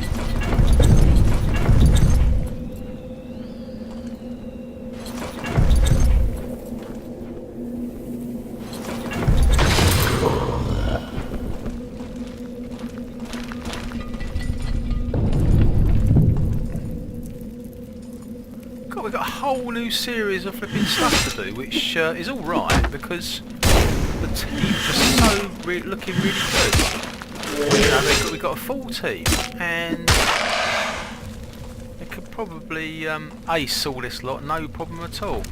We've got a whole new series of flipping stuff to do, which is all right because the team is so looking really good. You know, we've got a full team, and they could probably ace all this lot, no problem at all.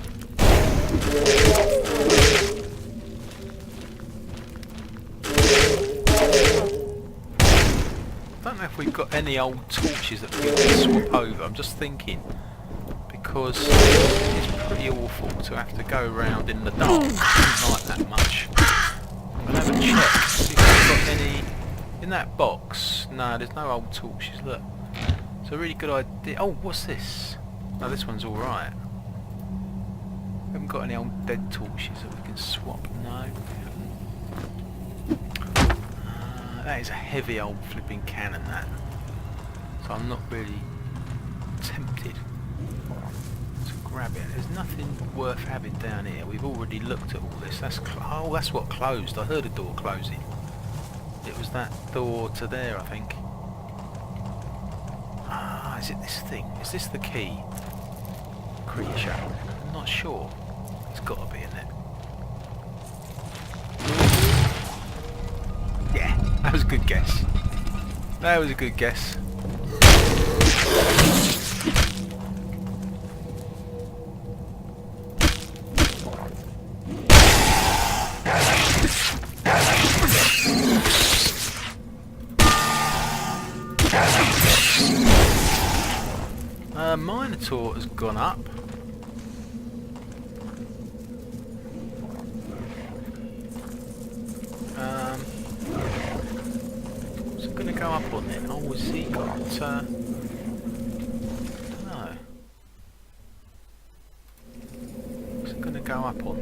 I don't know if we've got any old torches that we can swap over. I'm just thinking. Because it's pretty awful to have to go around in the dark. I don't like that much. I'm going to have a check, see if we've got any in that box. No, there's no old torches, look. It's a really good idea. Oh, what's this? No, this one's alright. We haven't got any old dead torches that we can swap, no. That is a heavy old flipping cannon, that. So I'm not really tempted. Grab it. There's nothing worth having down here. We've already looked at all this. That's oh, that's what closed. I heard a door closing. It was that door to there, I think. Ah, is it this thing? Is this the key creature? I'm not sure. It's got to be in it. Yeah, that was a good guess. That was a good guess. Minotaur has gone up. What's it going to go up on then? Oh, has he got... I don't know. What's it going to go up on?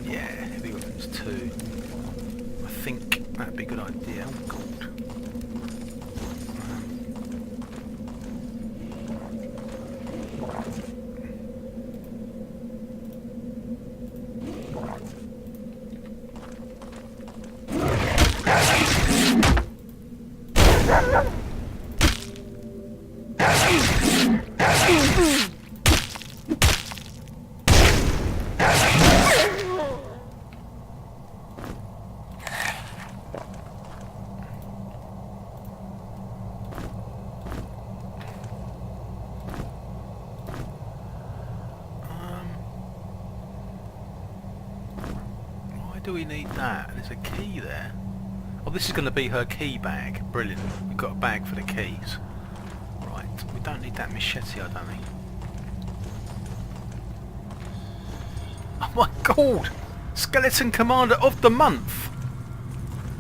Yeah, heavy weapons 2. I think that'd be a good idea. Oh god. Do we need that? There's a key there. Oh, this is going to be her key bag. Brilliant. We've got a bag for the keys. Right. We don't need that machete, I don't think. Oh my god! Skeleton Commander of the Month!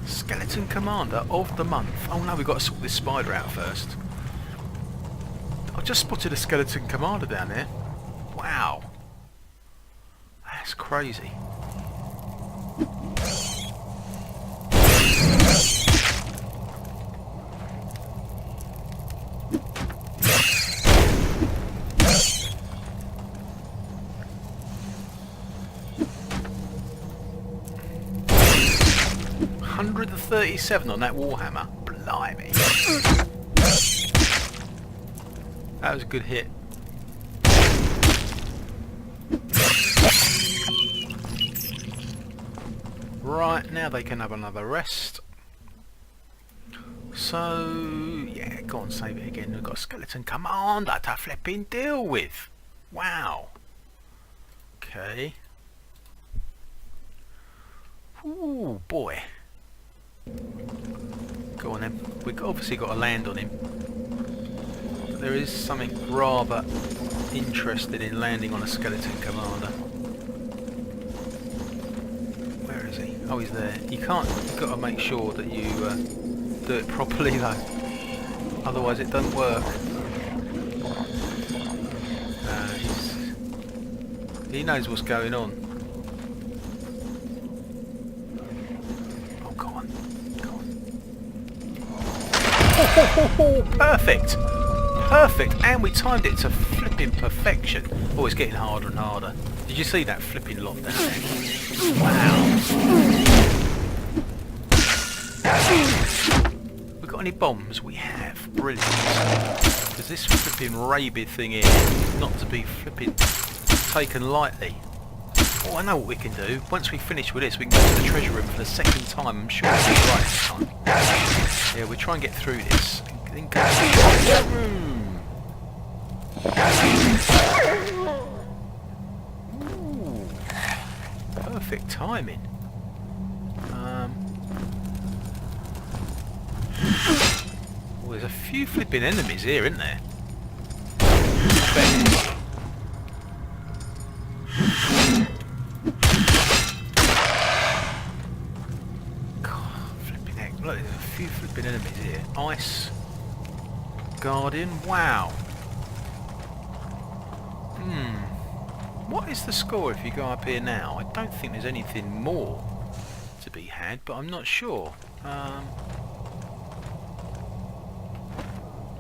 Skeleton Commander of the Month. Oh no, we've got to sort this spider out first. I just spotted a Skeleton Commander down there. Wow. That's crazy. $137 on that Warhammer. Blimey. That was a good hit. Right, now they can have another rest. So, yeah, go on, save it again. We've got a Skeleton Commander to flipping deal with. Wow. Okay. Ooh, boy. Go on then. We've obviously got to land on him. But there is something rather interested in landing on a Skeleton Commander. Oh, he's there. You can't. You've got to make sure that you do it properly, though. Otherwise, it don't work. He knows what's going on. Oh, go on. Go on. Perfect! Perfect! And we timed it to flipping perfection. Oh, it's getting harder and harder. Did you see that flipping lot down there? Wow! We got any bombs? We have. Brilliant. Because this flipping rabid thing here is not to be flipping taken lightly. Oh, I know what we can do. Once we finish with this, we can go to the treasure room for the second time. I'm sure we'll be right this time. Yeah, we'll try and get through this. And then go to the treasure room. Ooh, perfect timing. Well, there's a few flipping enemies here, isn't there? Look, there's a few flipping enemies here. Ice Guardian, wow. What is the score if you go up here now? I don't think there's anything more to be had, but I'm not sure. Oh,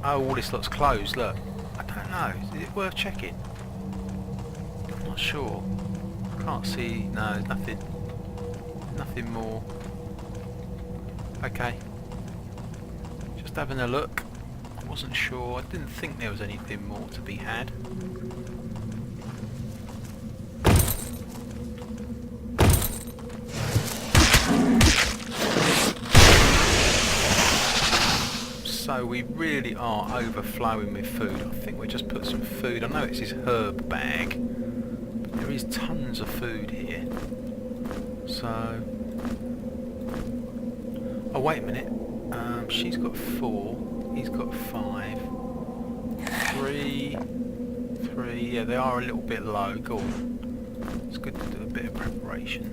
all this lot's closed, look. I don't know, is it worth checking? I'm not sure. Can't see, no, there's nothing more. Okay, just having a look. I wasn't sure. I didn't think there was anything more to be had. So we really are overflowing with food. I think we'll just put some food. I know it's his herb bag, but there is tons of food here. So. Oh, wait a minute. She's got 4. He's got 5. 3. Yeah, they are a little bit low. Go on. It's good to do a bit of preparation.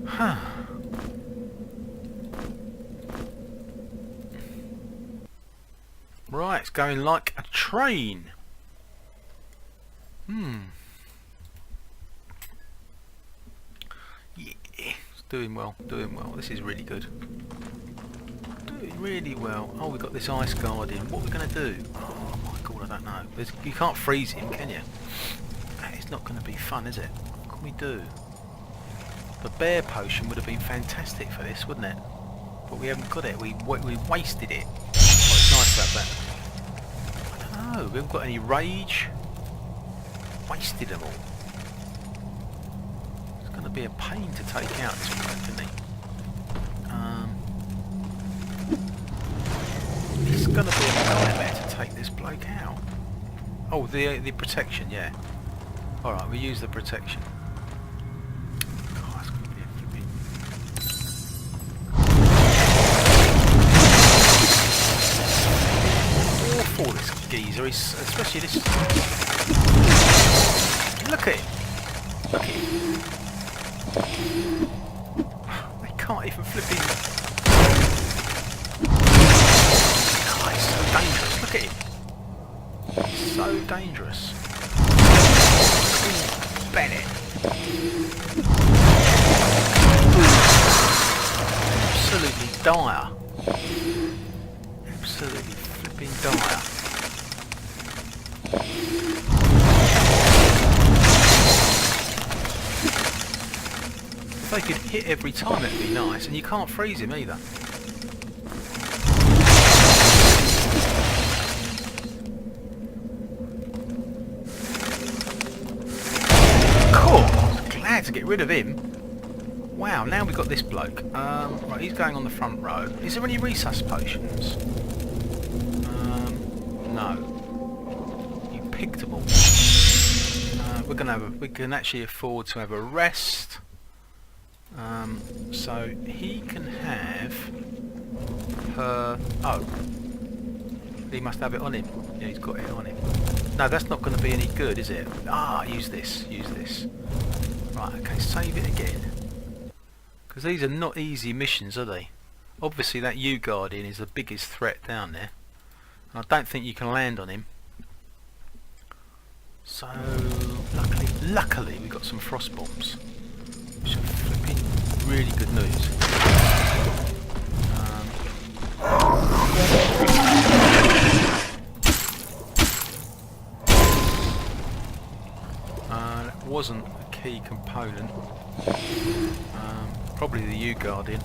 Huh. Right, it's going like a train. Yeah, it's doing well, doing well. This is really good. Doing really well. Oh, we've got this Ice Guardian. What are we going to do? Oh my god, I don't know. You can't freeze him, can you? It's not going to be fun, is it? What can we do? The bear potion would have been fantastic for this, wouldn't it? But we haven't got it. We wasted it. Oh, it's nice to have that. I don't know. We haven't got any rage. Wasted them all. It's going to be a pain to take out this bloke, isn't he? It's going to be a nightmare to take this bloke out. Oh, the protection, yeah. All right, we use the protection. God, it's going to be a flipping. Awful, this geezer. Especially this. Look at him. Look at him. They can't even flip him. God, he's so dangerous. Look at him. He's so dangerous. Bennett. Absolutely dire. Absolutely flipping dire. If they could hit every time, it'd be nice, and you can't freeze him either. Cool. Glad to get rid of him. Wow, now we've got this bloke. Right, he's going on the front row. Is there any resus potions? No. You picked them all. We can actually afford to have a rest. So he can have her. Oh, He must have it on him. Yeah, he's got it on him. No, that's not going to be any good, is it? Ah, use this. Use this. Right, okay, save it again. Because these are not easy missions, are they? Obviously that U-Guardian is the biggest threat down there. And I don't think you can land on him. So, luckily we got some frost bombs. Which are flipping really good news. That wasn't a key component. Probably the U-Guardian.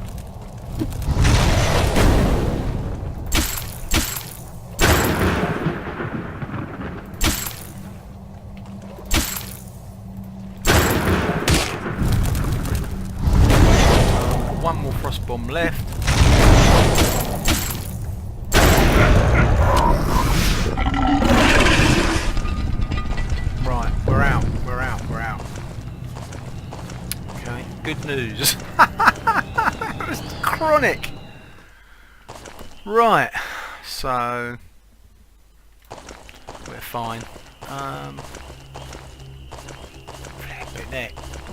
One more frost bomb left. Right, we're out. Okay, good news. It was chronic. Right, so we're fine.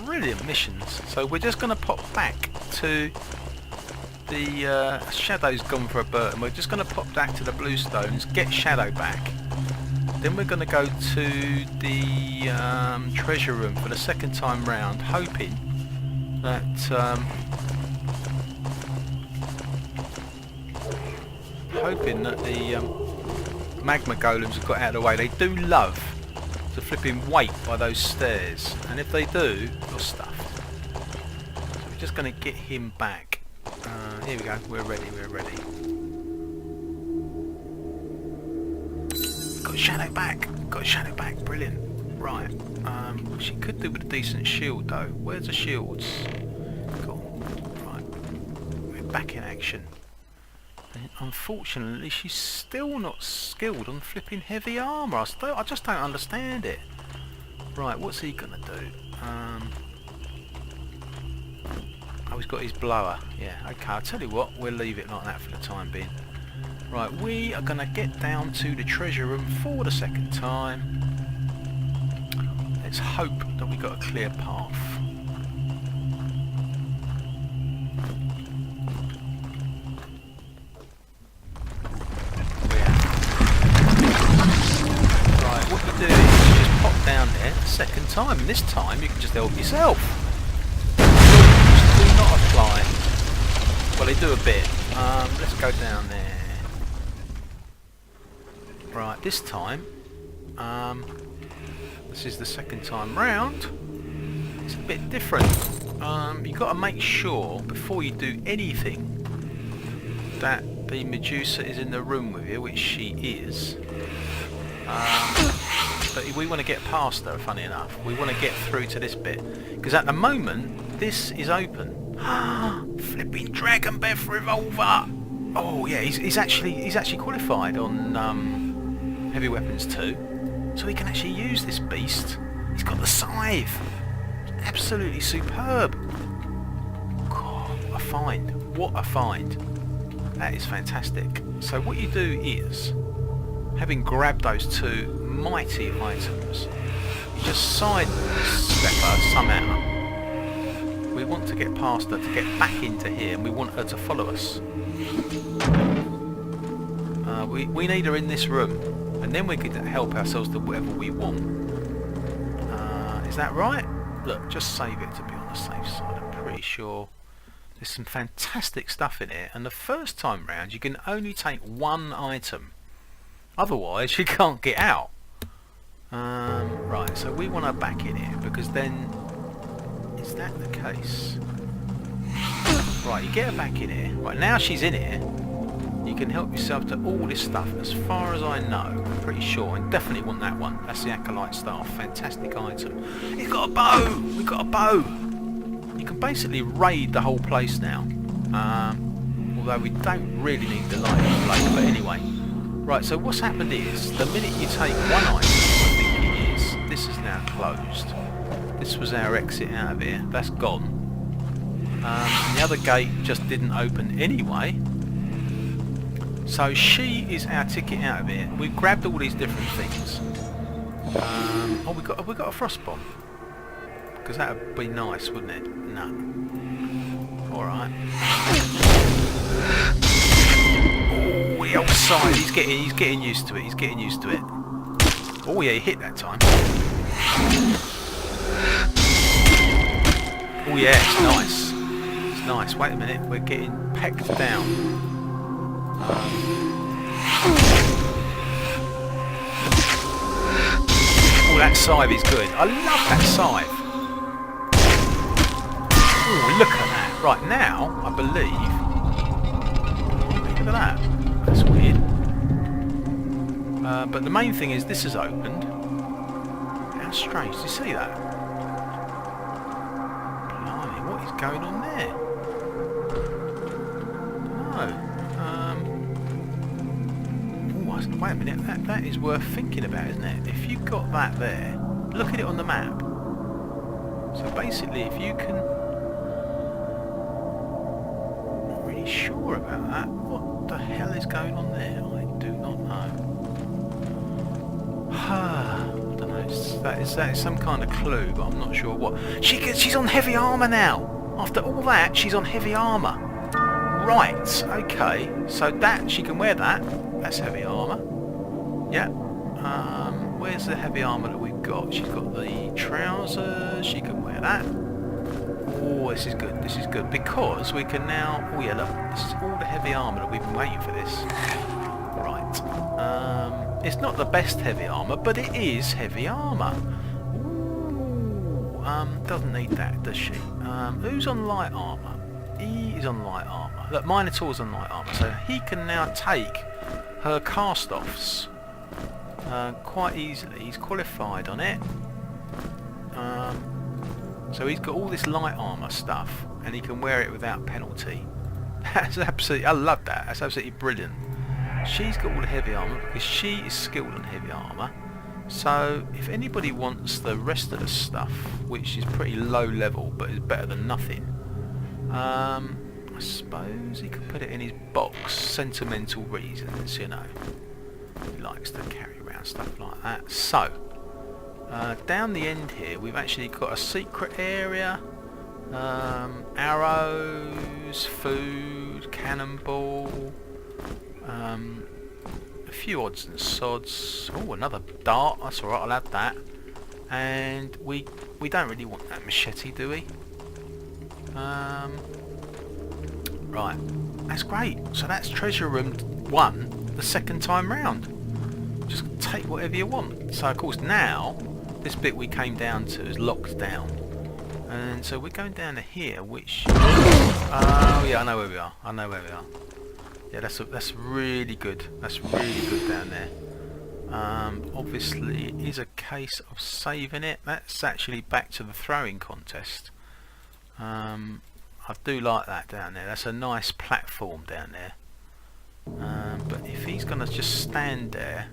Brilliant missions. So we're just going to pop back to the Shadow's gone for a bird, and we're just going to pop back to the Bluestones, get Shadow back. Then we're going to go to the treasure room for the second time round, hoping that the magma golems have got out of the way. They do love to flipping wait by those stairs, and if they do, you're stuffed. So we're just going to get him back. Here we go. We're ready. Got Shadow back. Brilliant. Right. She could do with a decent shield though. Where's the shields? Cool. Right. We're back in action. And unfortunately, she's still not skilled on flipping heavy armour. I just don't understand it. Right. What's he gonna do? Oh, he's got his blower. Yeah. Okay. I'll tell you what. We'll leave it like that for the time being. Right, we are going to get down to the treasure room for the second time. Let's hope that we got a clear path. Right, what you do is you just pop down there the second time, and this time you can just help yourself. Do not apply. Well, they do a bit. Let's go down there. Right, this time, this is the second time round, it's a bit different. You've got to make sure, before you do anything, that the Medusa is in the room with you, which she is. But we want to get past her, funny enough. We want to get through to this bit. Because at the moment, this is open. Flipping Dragon Breath Revolver! Oh yeah, he's actually qualified on Heavy Weapons 2, so he can actually use this beast. He's got the scythe. It's absolutely superb. God, what a find. That is fantastic. So what you do is, having grabbed those two mighty items, you just side step her somehow. We want to get past her to get back into here, and we want her to follow us. We need her in this room, and then we can help ourselves to whatever we want. Is that right? Look, just save it to be on the safe side. I'm pretty sure there's some fantastic stuff in it, and the first time round you can only take one item. Otherwise you can't get out. Right, so we want her back in here, because then... Is that the case? Right, you get her back in here. Right, now she's in here. You can help yourself to all this stuff, as far as I know. I'm pretty sure, and definitely want that one. That's the Acolyte Staff, fantastic item. He's got a bow! We've got a bow! You can basically raid the whole place now. Although we don't really need the light blade, but anyway. Right, so what's happened is, the minute you take one item, I think it is, this is now closed. This was our exit out of here. That's gone. And the other gate just didn't open anyway. So she is our ticket out of here. We've grabbed all these different things. Oh, have we got a frost bomb? Because that would be nice, wouldn't it? No. Alright. Oh, the outside. He's getting used to it. He's getting used to it. Oh yeah, he hit that time. Oh yeah, it's nice. It's nice. Wait a minute, we're getting pecked down. Oh, that scythe is good. I love that scythe. Oh, look at that. Right, now, I believe... Look at that. That's weird. But the main thing is this is opened. How strange. Do you see that? Blimey, what is going on there? Wait a minute, that is worth thinking about, isn't it? If you've got that there, look at it on the map. So basically, if you can... I'm not really sure about that. What the hell is going on there? I do not know. I don't know. That is some kind of clue, but I'm not sure what. She's on heavy armour now. After all that, she's on heavy armour. Right, okay. So that, she can wear that. That's heavy armour. Yeah. Where's the heavy armour that we've got? She's got the trousers. She can wear that. Oh, this is good. This is good because we can now. Oh yeah, look. This is all the heavy armour that we've been waiting for this. Right. It's not the best heavy armour, but it is heavy armour. Ooh. Doesn't need that, does she? Who's on light armour? He is on light armour. Look, Minotaur's on light armour, so he can now take her cast-offs quite easily. He's qualified on it. So he's got all this light armour stuff, and he can wear it without penalty. That's absolutely... I love that. That's absolutely brilliant. She's got all the heavy armour because she is skilled on heavy armour. So if anybody wants the rest of the stuff, which is pretty low level but is better than nothing, I suppose he could put it in his box. Sentimental reasons, you know. He likes to carry around stuff like that. So, down the end here, we've actually got a secret area. Arrows, food, cannonball, a few odds and sods. Oh, another dart. That's alright, I'll have that. And we don't really want that machete, do we? Right, that's great. So that's treasure room 1 the second time round. Just take whatever you want. So of course now this bit we came down to is locked down, and so we're going down to here, which oh yeah, I know where we are. I know where we are. Yeah, that's really good. That's really good down there. Obviously it is a case of saving it. That's actually back to the throwing contest. I do like that down there. That's a nice platform down there. But if he's gonna just stand there,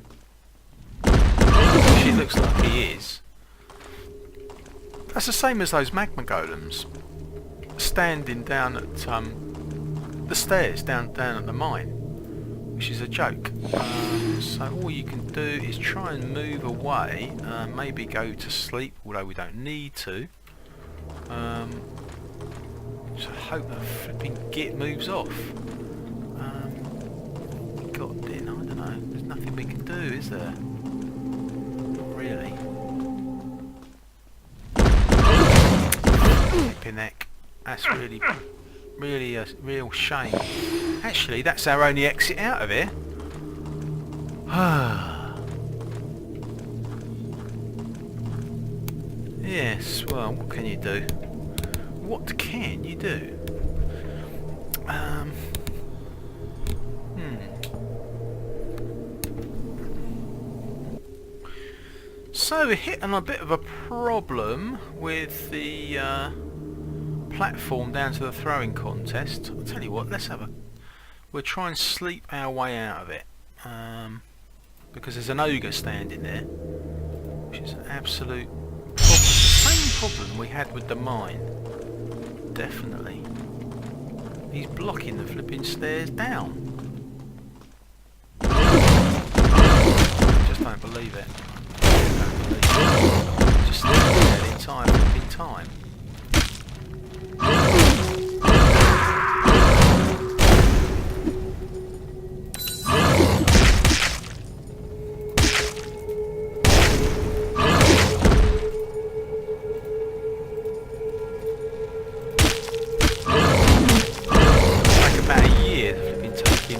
which it looks like he is, that's the same as those magma golems standing down at the stairs down at the mine, which is a joke. So all you can do is try and move away, maybe go to sleep, although we don't need to. Just hope the flipping git moves off. God, then I don't know. There's nothing we can do, is there? Not really. Flipping heck. That's really a real shame. Actually, that's our only exit out of here. Yes. Well, what can you do? What can you do? So we're hitting a bit of a problem with the platform down to the throwing contest. I'll tell you what, we'll try and sleep our way out of it, because there's an ogre standing there, which is an absolute problem. The same problem we had with the mine. Definitely. He's blocking the flipping stairs down. believe it. I don't believe it. Just there in time, in time.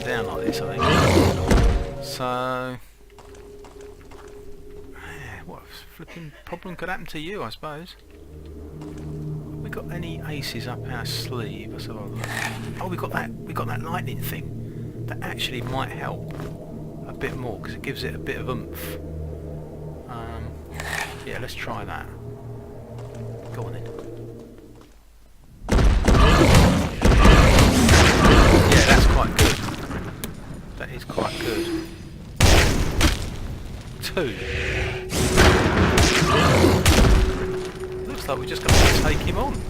Down like this, I think. So, yeah, what flipping problem could happen to you, I suppose? Have we got any aces up our sleeve? Let's have a look. Oh, we got that lightning thing. That actually might help a bit more because it gives it a bit of oomph. Yeah, let's try that. Go on then. Yeah, that's quite good. That is quite good. 2. Looks like we're just going to take him on.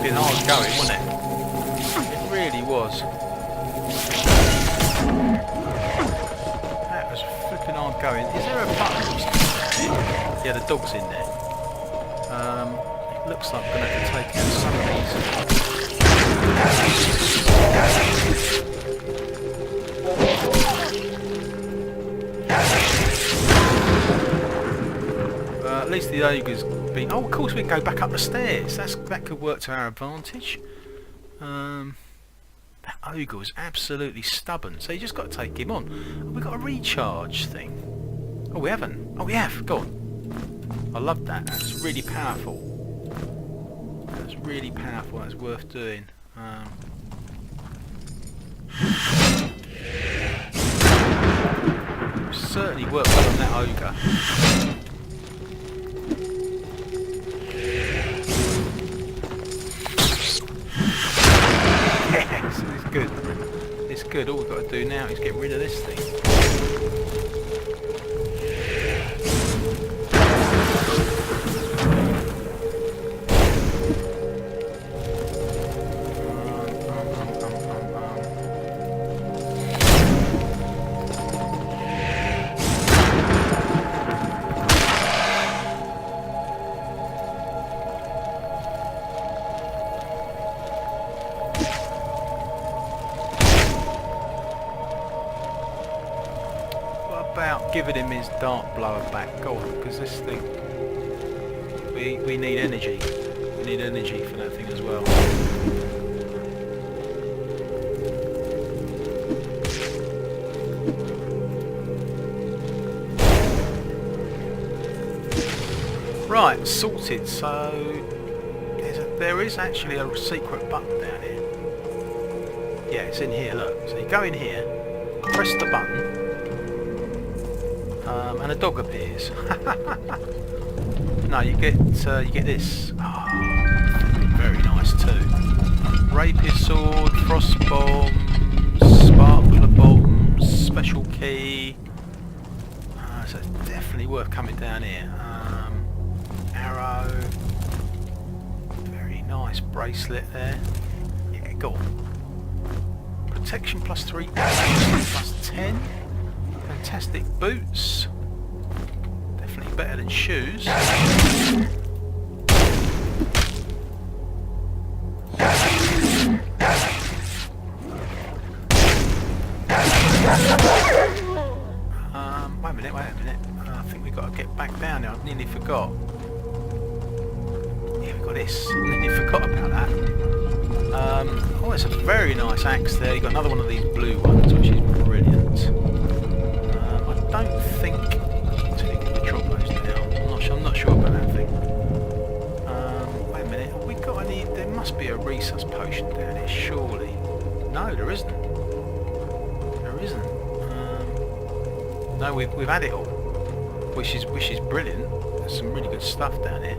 Hard going, wasn't it? It really was. That was flipping hard going. Is there a button? Yeah, the dog's in there. It looks like we're going to have to take out some of these. At least the ogre's been... Oh, of course we can go back up the stairs. That could work to our advantage. That ogre was absolutely stubborn, so you just got to take him on. Oh, we've got a recharge thing. Oh, we haven't. Oh, we have. Go on. I loved that. That's really powerful. That's really powerful. That's worth doing. Certainly worked well on that ogre. Yes, it's good. It's good. All we've got to do now is get rid of this thing. Giving him his dart blower back, go on, because this thing, we need energy. We need energy for that thing as well. Right, sorted. So there is actually a secret button down here. Yeah, it's in here. Look, so you go in here, press the button. And a dog appears. No, you get this. Oh, very nice too. Rapier sword, frost bombs, sparkler bombs, special key. So it's definitely worth coming down here. Arrow. Very nice bracelet there. Yeah, go on. Protection +3, +10. Fantastic boots. Definitely better than shoes. Wait a minute. I think we've got to get back down now. I nearly forgot. Yeah, we've got this. I nearly forgot about that. Oh, it's a very nice axe there. You've got another one of these blue ones, which is brilliant. I don't think until you get the drop those down. I'm not sure about that thing. Wait a minute. Have we got any? There must be a resource potion down here, surely. No, there isn't. There isn't. No, we've had it all, which is brilliant. There's some really good stuff down here.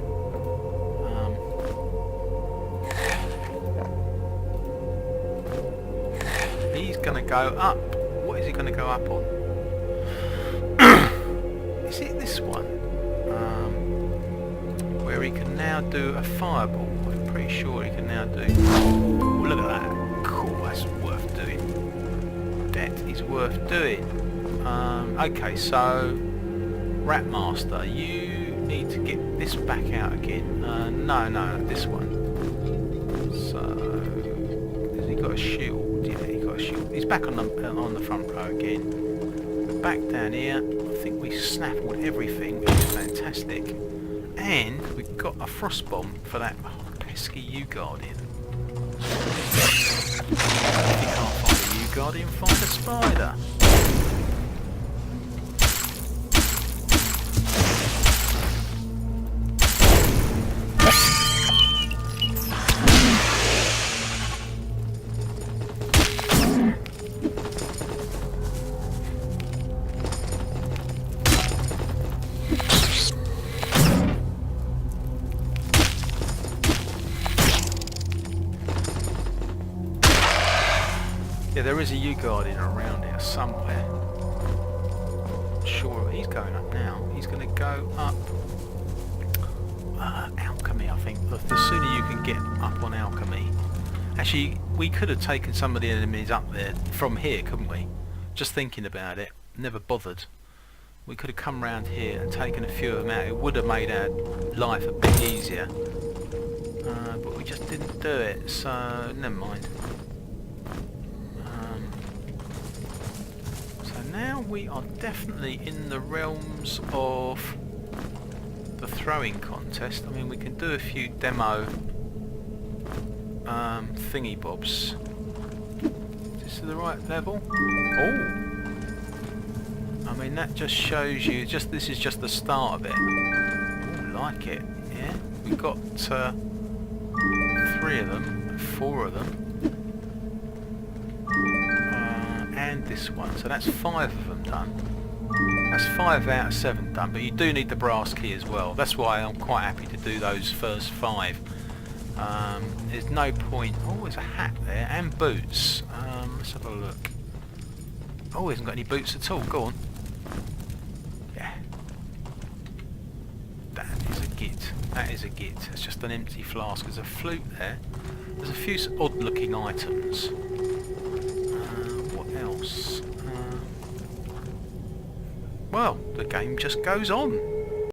go up. What is he going to go up on? Is it this one? Where he can now do a fireball. I'm pretty sure he can now do... Oh, look at that. Cool, that's worth doing. That is worth doing. Okay, so... Ratmaster, you need to get this back out again. No, this one. So... Has he got a shield? Yeah, he got a shield. He's back on the front row again. Back down here. I think we snaffled everything, which is fantastic. And we've got a frost bomb for that pesky U-Guardian. If you can't find a U-Guardian, find a spider. Yeah, there is a U-Guardian around here somewhere. Sure, he's going up now. He's going to go up... Alchemy, I think. The sooner you can get up on Alchemy... Actually, we could have taken some of the enemies up there from here, couldn't we? Just thinking about it. Never bothered. We could have come round here and taken a few of them out. It would have made our life a bit easier. But we just didn't do it, so never mind. Now we are definitely in the realms of the throwing contest. I mean, we can do a few demo thingy bobs. Is this the right level? Oh! I mean, that just shows you. This is just the start of it. Oh, like it. Yeah, we've got 3 of them, 4 of them. And this one, so that's 5 of them done. That's 5 out of 7 done, but you do need the brass key as well. That's why I'm quite happy to do those first 5. There's no point... Oh, there's a hat there, and boots. Let's have a look. Oh, he hasn't got any boots at all, go on. Yeah. That is a git. That is a git. It's just an empty flask. There's a flute there. There's a few odd looking items. Well, the game just goes on.